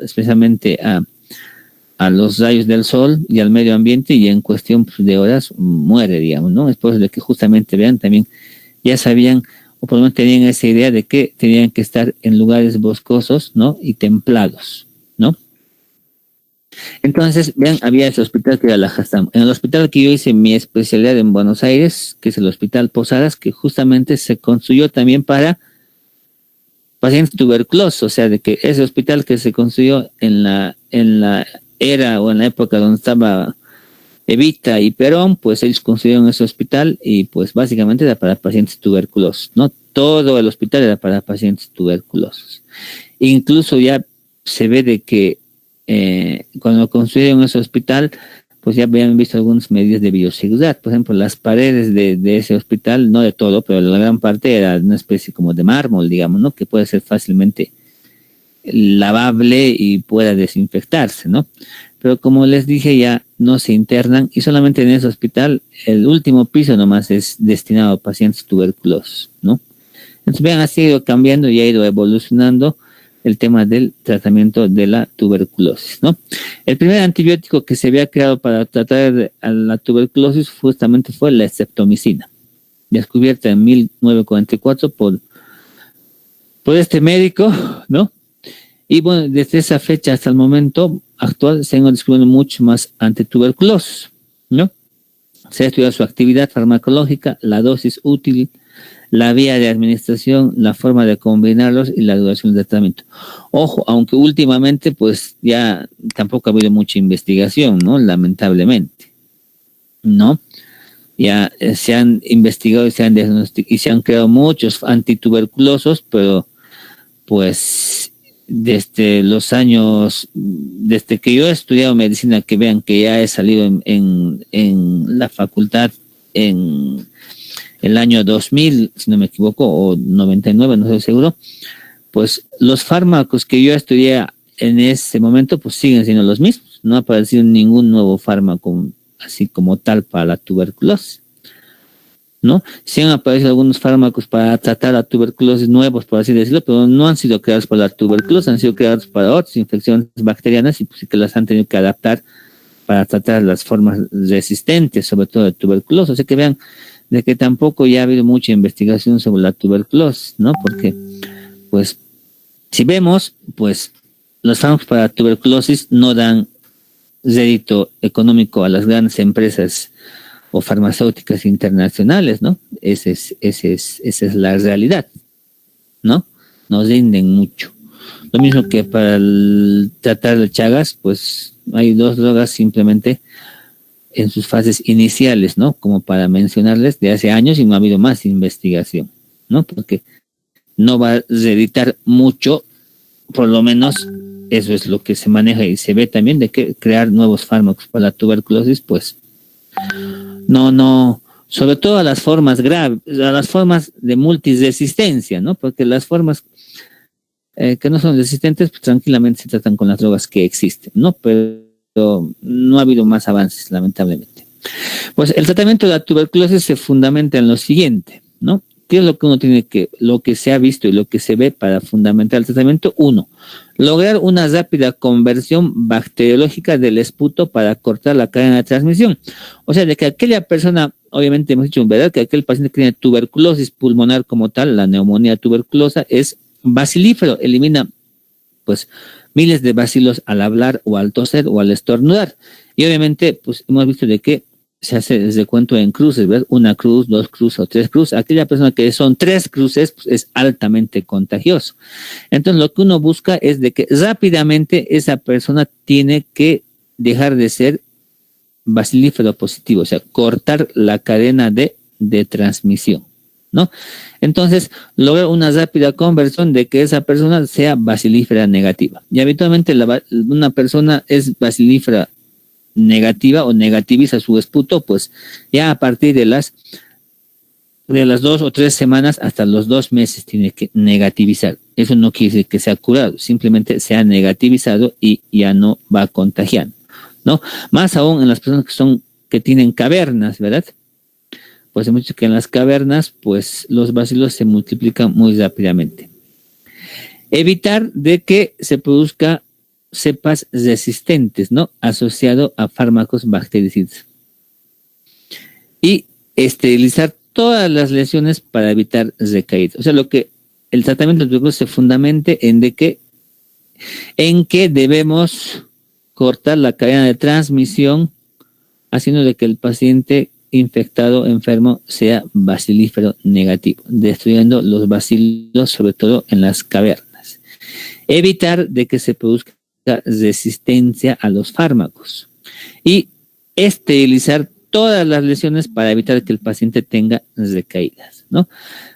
especialmente a los rayos del sol y al medio ambiente y en cuestión pues, de horas muere, digamos, ¿no? Es por eso de que justamente vean también, ya sabían o por lo menos tenían esa idea de que tenían que estar en lugares boscosos, ¿no? Y templados, ¿no? Entonces, vean, había ese hospital que era la Jastam. En el hospital que yo hice mi especialidad en Buenos Aires, que es el Hospital Posadas, que justamente se construyó también para pacientes tuberculosos, o sea, de que ese hospital que se construyó en la era o en la época donde estaba Evita y Perón, pues ellos construyeron ese hospital y pues básicamente era para pacientes tuberculosos, ¿no? Todo el hospital era para pacientes tuberculosos. Incluso ya se ve de que cuando construyeron ese hospital, pues ya habían visto algunas medidas de bioseguridad. Por ejemplo, las paredes de ese hospital, no de todo, pero la gran parte era una especie como de mármol, digamos, ¿no? Que puede ser fácilmente lavable y pueda desinfectarse, ¿no? Pero como les dije, ya no se internan y solamente en ese hospital el último piso nomás es destinado a pacientes tuberculosos, ¿no? Entonces, vean, ha ido cambiando y ha ido evolucionando el tema del tratamiento de la tuberculosis, ¿no? El primer antibiótico que se había creado para tratar a la tuberculosis justamente fue la streptomicina, descubierta en 1944 por este médico, ¿no? Y bueno, desde esa fecha hasta el momento actual se han descubierto mucho más antituberculosos, ¿no? Se ha estudiado su actividad farmacológica, la dosis útil, la vía de administración, la forma de combinarlos y la duración del tratamiento. Ojo, aunque últimamente pues ya tampoco ha habido mucha investigación, ¿no? Lamentablemente, ¿no? Ya se han investigado y se han diagnosticado y se han creado muchos antituberculosos, pero pues desde los años, desde que yo he estudiado medicina, que vean que ya he salido en la facultad en el año 2000, si no me equivoco, o 99, no estoy seguro, pues los fármacos que yo estudié en ese momento pues siguen siendo los mismos. No ha aparecido ningún nuevo fármaco así como tal para la tuberculosis, ¿no? Sí han aparecido algunos fármacos para tratar la tuberculosis nuevos, por así decirlo, pero no han sido creados para la tuberculosis, han sido creados para otras infecciones bacterianas y pues sí que las han tenido que adaptar para tratar las formas resistentes, sobre todo de tuberculosis. O sea que vean de que tampoco ya ha habido mucha investigación sobre la tuberculosis, ¿no? Porque, pues, si vemos, pues, los fármacos para la tuberculosis no dan rédito económico a las grandes empresas o farmacéuticas internacionales, ¿no? Esa es la realidad, ¿no? Nos rinden mucho. Lo mismo que para tratar de Chagas, pues hay 2 drogas simplemente en sus fases iniciales, ¿no? Como para mencionarles, de hace años y no ha habido más investigación, ¿no? Porque no va a reeditar mucho, por lo menos eso es lo que se maneja y se ve también, de que crear nuevos fármacos para la tuberculosis, pues no, sobre todo a las formas graves, a las formas de multiresistencia, ¿no? Porque las formas que no son resistentes, pues tranquilamente se tratan con las drogas que existen, ¿no? Pero no ha habido más avances, lamentablemente. Pues el tratamiento de la tuberculosis se fundamenta en lo siguiente, ¿no? ¿Qué es lo que uno tiene que, lo que se ha visto y lo que se ve para fundamentar el tratamiento? 1, lograr una rápida conversión bacteriológica del esputo para cortar la cadena de transmisión. O sea, de que aquella persona, obviamente hemos dicho, ¿verdad?, que aquel paciente que tiene tuberculosis pulmonar como tal, la neumonía tuberculosa, es bacilífero, elimina pues miles de bacilos al hablar o al toser o al estornudar. Y obviamente, pues hemos visto de que se hace desde cuento en cruces, ¿verdad? 1 cruz, 2 cruces o 3 cruces. Aquella persona que son 3 cruces, pues es altamente contagioso. Entonces, lo que uno busca es de que rápidamente esa persona tiene que dejar de ser bacilífero positivo, o sea, cortar la cadena de transmisión, ¿no? Entonces, lograr una rápida conversión de que esa persona sea bacilífera negativa. Y habitualmente una persona es bacilífera negativa o negativiza su esputo, pues ya a partir de las 2 o 3 semanas hasta los 2 meses tiene que negativizar. Eso no quiere decir que sea curado, simplemente se ha negativizado y ya no va contagiando, ¿no? Más aún en las personas que tienen cavernas, ¿verdad? Pues hemos dicho que en las cavernas, pues los bacilos se multiplican muy rápidamente. Evitar de que se produzca cepas resistentes, ¿no? Asociado a fármacos bactericidas. Y esterilizar todas las lesiones para evitar recaídas. O sea, el tratamiento de tuberculosis se fundamente en que debemos cortar la cadena de transmisión, haciendo de que el paciente infectado, enfermo, sea bacilífero negativo, destruyendo los bacilos, sobre todo en las cavernas. Evitar de que se produzca resistencia a los fármacos y esterilizar todas las lesiones para evitar que el paciente tenga recaídas, ¿no?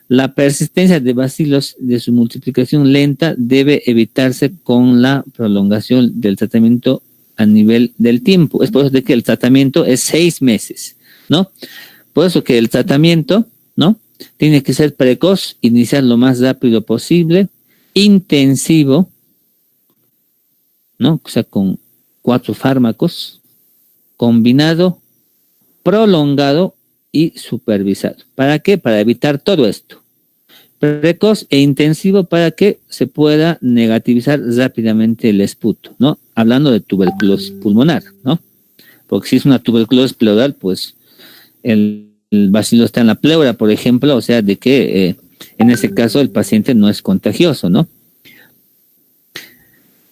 La persistencia de bacilos de su multiplicación lenta debe evitarse con la prolongación del tratamiento a nivel del tiempo. Es por eso de que el tratamiento es 6 meses, ¿no? Por eso que el tratamiento, ¿no?, tiene que ser precoz, iniciar lo más rápido posible, intensivo, ¿no? O sea, con 4 fármacos, combinado, prolongado y supervisado. ¿Para qué? Para evitar todo esto. Precoz e intensivo para que se pueda negativizar rápidamente el esputo, ¿no? Hablando de tuberculosis pulmonar, ¿no? Porque si es una tuberculosis pleural, pues el bacilo está en la pleura, por ejemplo, o sea, de que en ese caso el paciente no es contagioso, ¿no?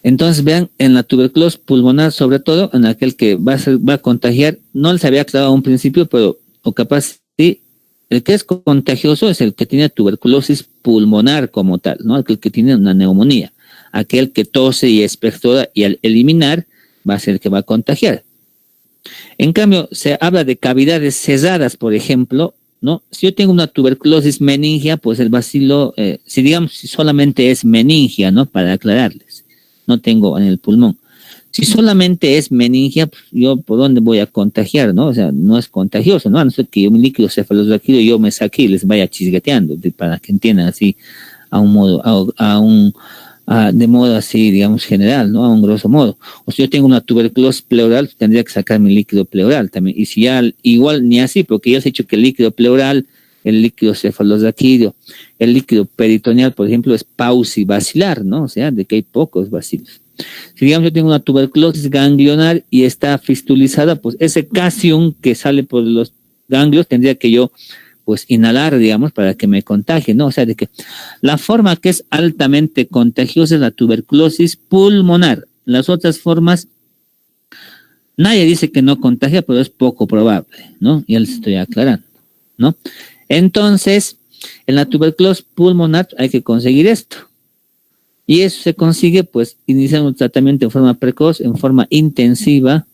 Entonces, vean, en la tuberculosis pulmonar, sobre todo, en aquel que va a contagiar, no les había aclarado a un principio, pero, o capaz, sí, el que es contagioso es el que tiene tuberculosis pulmonar como tal, ¿no? El que tiene una neumonía. Aquel que tose y expectora y al eliminar va a ser el que va a contagiar. En cambio, se habla de cavidades cerradas, por ejemplo, ¿no? Si yo tengo una tuberculosis meningia, pues el bacilo, si solamente es meningia, ¿no? Para aclararles, no tengo en el pulmón. Si solamente es meningia, pues yo por dónde voy a contagiar, ¿no? O sea, no es contagioso, ¿no? A no ser que yo mi líquido cefalorraquídeo yo me saque y les vaya chisgueteando, para que entiendan así a un modo, de modo así, digamos, general, ¿no? A un grosso modo. O si yo tengo una tuberculosis pleural, tendría que sacar mi líquido pleural también. Y si ya, igual ni así, porque ya se ha dicho que el líquido pleural, el líquido cefalorraquídeo, el líquido peritoneal, por ejemplo, es pausibacilar, ¿no? O sea, de que hay pocos bacilos. Si digamos yo tengo una tuberculosis ganglionar y está fistulizada, pues ese casium que sale por los ganglios tendría que yo pues inhalar, digamos, para que me contagie, ¿no? O sea, de que la forma que es altamente contagiosa es la tuberculosis pulmonar. Las otras formas Nadie dice que no contagia, pero es poco probable, ¿no? Ya les estoy aclarando, ¿no? Entonces, en la tuberculosis pulmonar hay que conseguir esto. Y eso se consigue, pues, iniciando un tratamiento en forma precoz, en forma intensiva,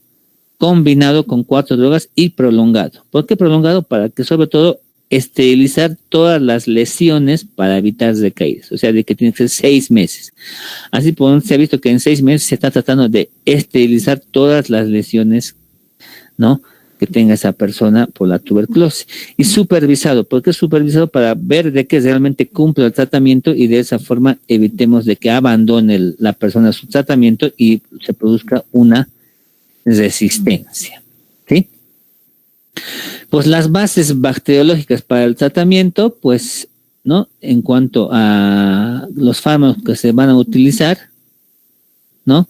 combinado con 4 drogas y prolongado. ¿Por qué prolongado? Para que, sobre todo, esterilizar todas las lesiones para evitar recaídas. O sea, de que tiene que ser 6 meses. Así se ha visto que en 6 meses se está tratando de esterilizar todas las lesiones, ¿no?, que tenga esa persona por la tuberculosis. Y supervisado, ¿por qué supervisado? Para ver de que realmente cumple el tratamiento y de esa forma evitemos de que abandone la persona su tratamiento y se produzca una resistencia, ¿sí? Pues las bases bacteriológicas para el tratamiento, pues, ¿no?, en cuanto a los fármacos que se van a utilizar, ¿no?,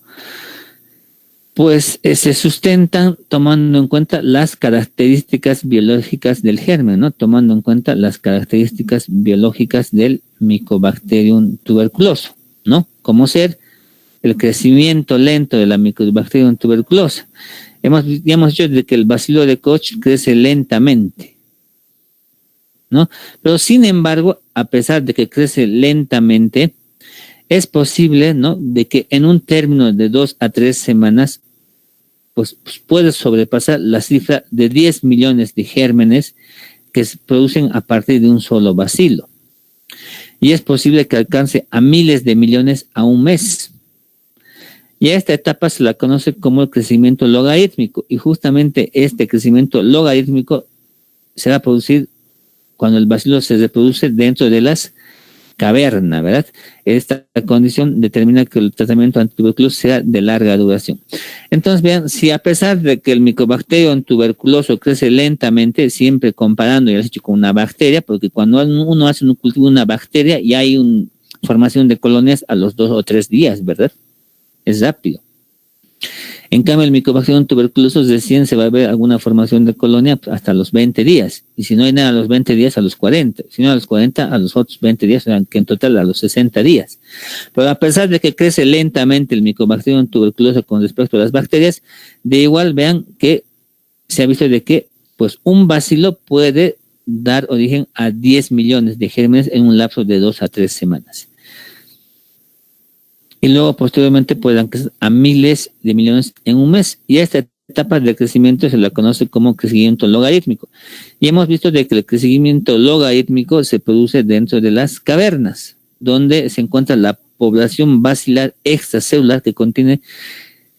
pues se sustentan tomando en cuenta las características biológicas del germen, ¿no?, tomando en cuenta las características biológicas del Mycobacterium tuberculoso, ¿no?, como ser el crecimiento lento de la Mycobacterium tuberculosa. Ya hemos dicho de que el bacilo de Koch crece lentamente, ¿no? Pero sin embargo, a pesar de que crece lentamente, es posible, ¿no?, de que en un término de 2 a 3 semanas, pues puede sobrepasar la cifra de 10 millones de gérmenes que se producen a partir de un solo bacilo. Y es posible que alcance a miles de millones a un mes. Y a esta etapa se la conoce como el crecimiento logarítmico. Y justamente este crecimiento logarítmico se va a producir cuando el bacilo se reproduce dentro de las cavernas, ¿verdad? Esta condición determina que el tratamiento antituberculoso sea de larga duración. Entonces, vean, si a pesar de que el Mycobacterium tuberculoso crece lentamente, siempre comparando, ya les he dicho, con una bacteria, porque cuando uno hace un cultivo de una bacteria, ya hay una formación de colonias a los 2 o 3 días, ¿verdad? Es rápido. En cambio, el Mycobacterium tuberculoso recién se va a ver alguna formación de colonia hasta los 20 días. Y si no hay nada a los 20 días, a los 40. Si no a los 40, a los otros 20 días, que en total a los 60 días. Pero a pesar de que crece lentamente el Mycobacterium tuberculoso con respecto a las bacterias, de igual vean que se ha visto de que pues un bacilo puede dar origen a 10 millones de gérmenes en un lapso de 2 a 3 semanas. Y luego posteriormente puedan crecer a miles de millones en un mes. Y esta etapa de crecimiento se la conoce como crecimiento logarítmico. Y hemos visto de que el crecimiento logarítmico se produce dentro de las cavernas, donde se encuentra la población bacilar extracelular que contiene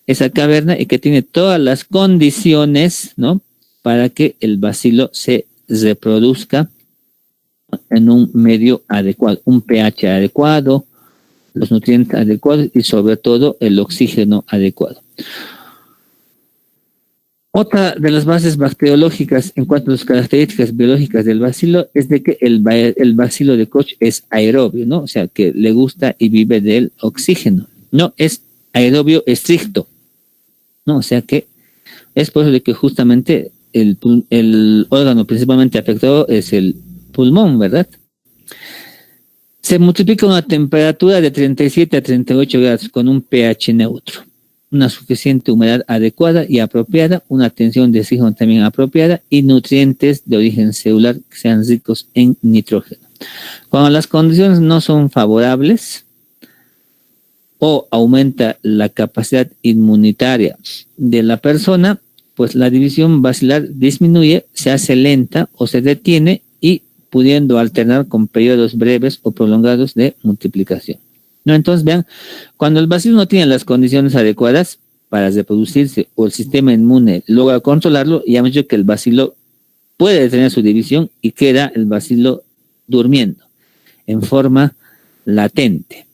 esa caverna y que tiene todas las condiciones, ¿no?, para que el bacilo se reproduzca en un medio adecuado, un pH adecuado, los nutrientes adecuados y sobre todo el oxígeno adecuado. Otra de las bases bacteriológicas en cuanto a las características biológicas del bacilo es de que el bacilo de Koch es aerobio, ¿no? O sea, que le gusta y vive del oxígeno. No es aerobio estricto, ¿no? O sea que es por eso de que justamente el órgano principalmente afectado es el pulmón, ¿verdad? Se multiplica a una temperatura de 37 a 38 grados con un pH neutro, una suficiente humedad adecuada y apropiada, una tensión de oxígeno también apropiada y nutrientes de origen celular que sean ricos en nitrógeno. Cuando las condiciones no son favorables o aumenta la capacidad inmunitaria de la persona, pues la división bacilar disminuye, se hace lenta o se detiene y pudiendo alternar con periodos breves o prolongados de multiplicación. ¿No? Entonces, vean, cuando el bacilo no tiene las condiciones adecuadas para reproducirse o el sistema inmune logra controlarlo, ya hemos dicho que el bacilo puede detener su división y queda el bacilo durmiendo en forma latente,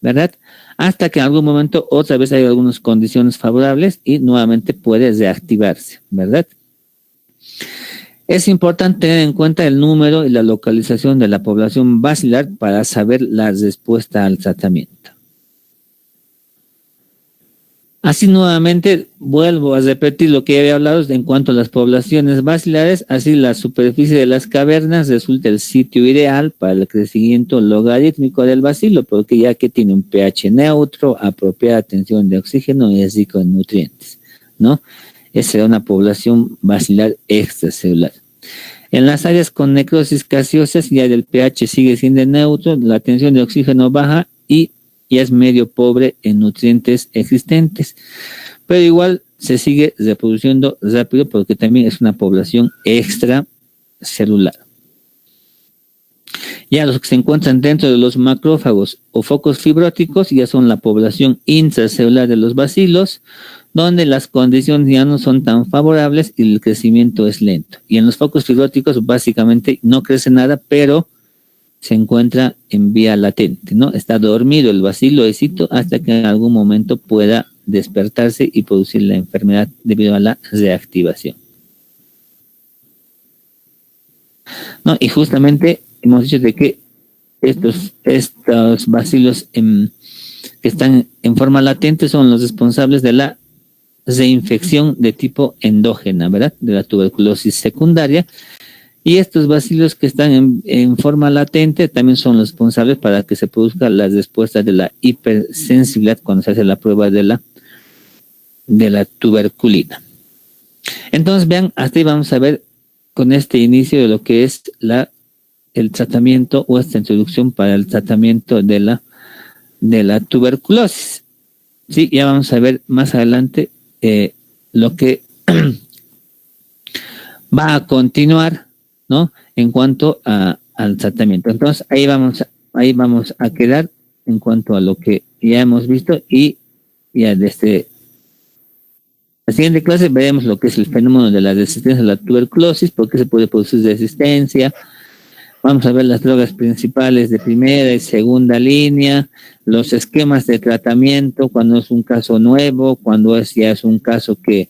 ¿verdad? Hasta que en algún momento otra vez hay algunas condiciones favorables y nuevamente puede reactivarse, ¿verdad? Es importante tener en cuenta el número y la localización de la población bacilar para saber la respuesta al tratamiento. Así nuevamente vuelvo a repetir lo que ya había hablado en cuanto a las poblaciones bacilares, así la superficie de las cavernas resulta el sitio ideal para el crecimiento logarítmico del bacilo, porque ya que tiene un pH neutro, apropiada tensión de oxígeno y es rico en nutrientes, ¿no? Esa será una población basilar extracelular. En las áreas con necrosis gaseosas ya el pH sigue siendo neutro, la tensión de oxígeno baja y ya es medio pobre en nutrientes existentes. Pero igual se sigue reproduciendo rápido porque también es una población extracelular. Ya los que se encuentran dentro de los macrófagos o focos fibróticos ya son la población intracelular de los bacilos, donde las condiciones ya no son tan favorables y el crecimiento es lento. Y en los focos fibróticos básicamente no crece nada, pero se encuentra en vía latente, ¿no? Está dormido el baciloecito hasta que en algún momento pueda despertarse y producir la enfermedad debido a la reactivación. ¿No? Y justamente hemos dicho de que estos bacilos que están en forma latente son los responsables de la reinfección de tipo endógena, ¿verdad? De la tuberculosis secundaria. Y estos bacilos que están en forma latente también son los responsables para que se produzca la respuesta de la hipersensibilidad cuando se hace la prueba de la tuberculina. Entonces, vean, hasta ahí vamos a ver con este inicio de lo que es el tratamiento o esta introducción para el tratamiento de la tuberculosis. Sí, ya vamos a ver más adelante lo que va a continuar, ¿no? En cuanto al tratamiento. Entonces, ahí vamos a quedar en cuanto a lo que ya hemos visto y ya desde la siguiente clase veremos lo que es el fenómeno de la resistencia a la tuberculosis, por qué se puede producir resistencia. Vamos a ver las drogas principales de primera y segunda línea, los esquemas de tratamiento cuando es un caso nuevo, cuando ya es un caso que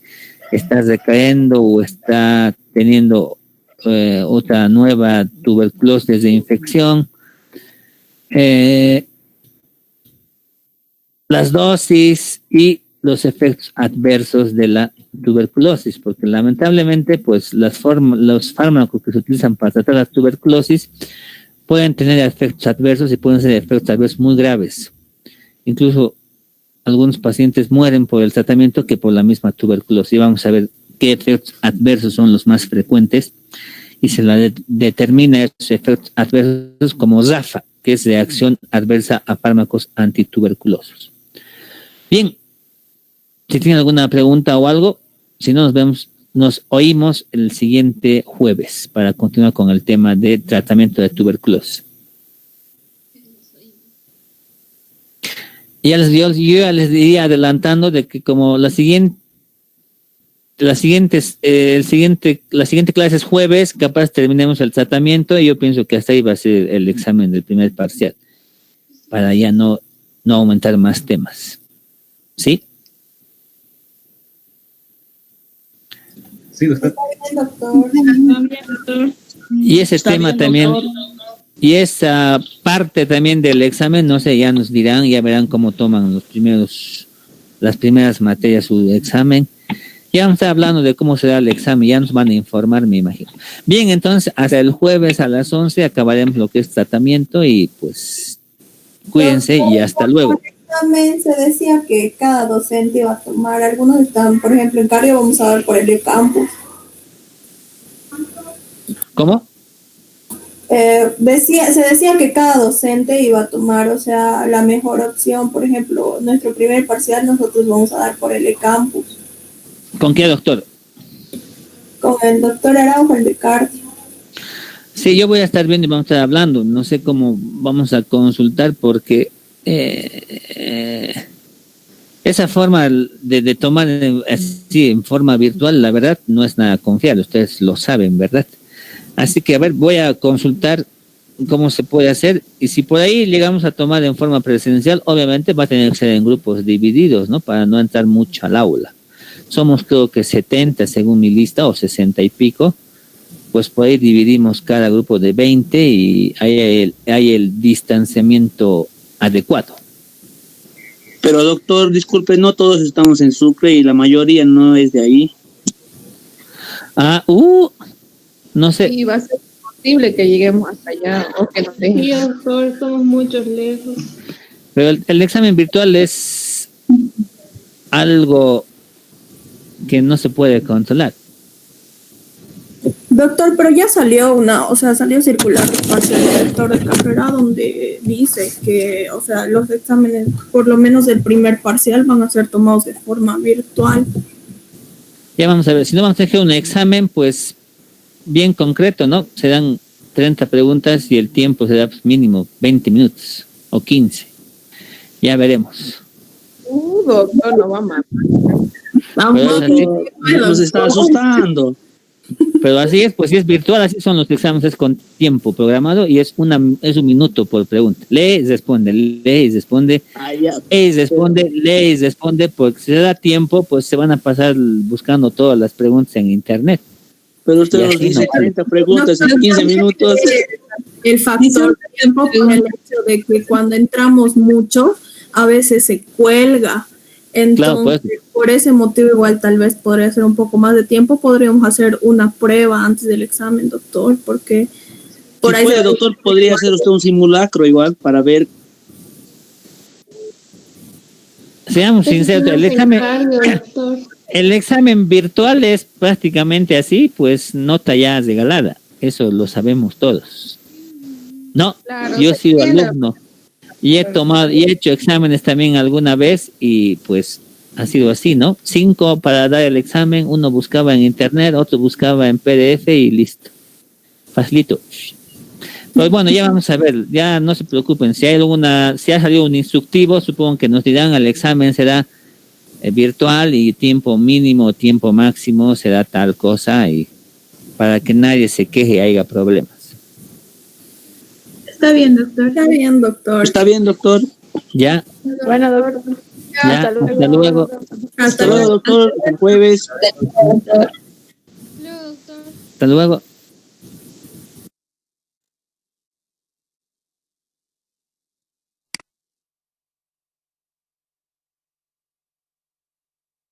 está recayendo o está teniendo otra nueva tuberculosis de infección. Las dosis y los efectos adversos de la tuberculosis, porque lamentablemente pues los fármacos que se utilizan para tratar la tuberculosis pueden tener efectos adversos y pueden ser efectos adversos muy graves. Incluso algunos pacientes mueren por el tratamiento que por la misma tuberculosis. Y vamos a ver qué efectos adversos son los más frecuentes y se determina esos efectos adversos como RAFA, que es reacción adversa a fármacos antituberculosos. Bien, si tienen alguna pregunta o algo, si no, nos oímos el siguiente jueves para continuar con el tema de tratamiento de tuberculosis. Yo ya les diría adelantando de que como la siguiente clase es jueves, capaz terminemos el tratamiento y yo pienso que hasta ahí va a ser el examen del primer parcial, para ya no aumentar más temas. ¿Sí? Sí, doctor. Y ese tema también, y esa parte también del examen, no sé, ya nos dirán, ya verán cómo toman las primeras materias su examen. Ya vamos a estar hablando de cómo será el examen, ya nos van a informar, me imagino. Bien, entonces, hasta el jueves a las 11 acabaremos lo que es tratamiento y pues cuídense y hasta luego. También se decía que cada docente iba a tomar, algunos están, por ejemplo, en cardio vamos a dar por el campus. ¿Cómo? Se decía que cada docente iba a tomar, o sea, la mejor opción, por ejemplo, nuestro primer parcial nosotros vamos a dar por el campus. ¿Con qué doctor? Con el doctor Araujo, el de cardio. Sí, yo voy a estar viendo y vamos a estar hablando, no sé cómo vamos a consultar porque esa forma de tomar así en forma virtual, la verdad, no es nada confiable, ustedes lo saben, ¿verdad? Así que, a ver, voy a consultar cómo se puede hacer y si por ahí llegamos a tomar en forma presencial, obviamente va a tener que ser en grupos divididos, ¿no? Para no entrar mucho al aula. Somos creo que 70 según mi lista o 60 y pico, pues por ahí dividimos cada grupo de 20 y hay el distanciamiento adecuado. Pero doctor, disculpe, no todos estamos en Sucre y la mayoría no es de ahí. No sé. Sí, va a ser posible que lleguemos hasta allá o que nos dejen. Sí, doctor, somos muchos lejos. Pero el examen virtual es algo que no se puede controlar. Doctor, pero ya salió salió circular parcial del director de carrera donde dice que, o sea, los exámenes, por lo menos del primer parcial, van a ser tomados de forma virtual. Ya vamos a ver, si no vamos a hacer un examen, pues bien concreto, ¿no? Se dan 30 preguntas y el tiempo será pues, mínimo 20 minutos o 15. Ya veremos. Doctor, no va mal. Nos está asustando. Pero así es, pues si es virtual, así son los exámenes, es con tiempo programado y es un minuto por pregunta. Lee y responde, lee y responde, lee y responde, porque si se da tiempo, pues se van a pasar buscando todas las preguntas en internet. Pero usted nos dice 40 preguntas en 15 minutos. El factor tiempo por el hecho de que cuando entramos mucho, a veces se cuelga. Entonces, claro, pues, por ese motivo igual tal vez podría ser un poco más de tiempo. Podríamos hacer una prueba antes del examen, doctor, porque por ahí puede, doctor, podría hacer usted un simulacro igual para ver. Seamos sinceros, el examen virtual es prácticamente así, pues nota ya regalada. Eso lo sabemos todos. No, claro, yo he sido alumno. Y he hecho exámenes también alguna vez y pues ha sido así, ¿no? 5 para dar el examen, uno buscaba en internet, otro buscaba en PDF y listo. Facilito. Pues bueno, ya vamos a ver, ya no se preocupen, si ha salido un instructivo, supongo que nos dirán el examen será virtual y tiempo mínimo, tiempo máximo, será tal cosa y para que nadie se queje y haya problemas. Está bien, doctor. Está bien, doctor. Está bien, doctor. Ya. Bueno, doctor. Ya, hasta luego. Hasta luego, doctor. El jueves. Hasta luego.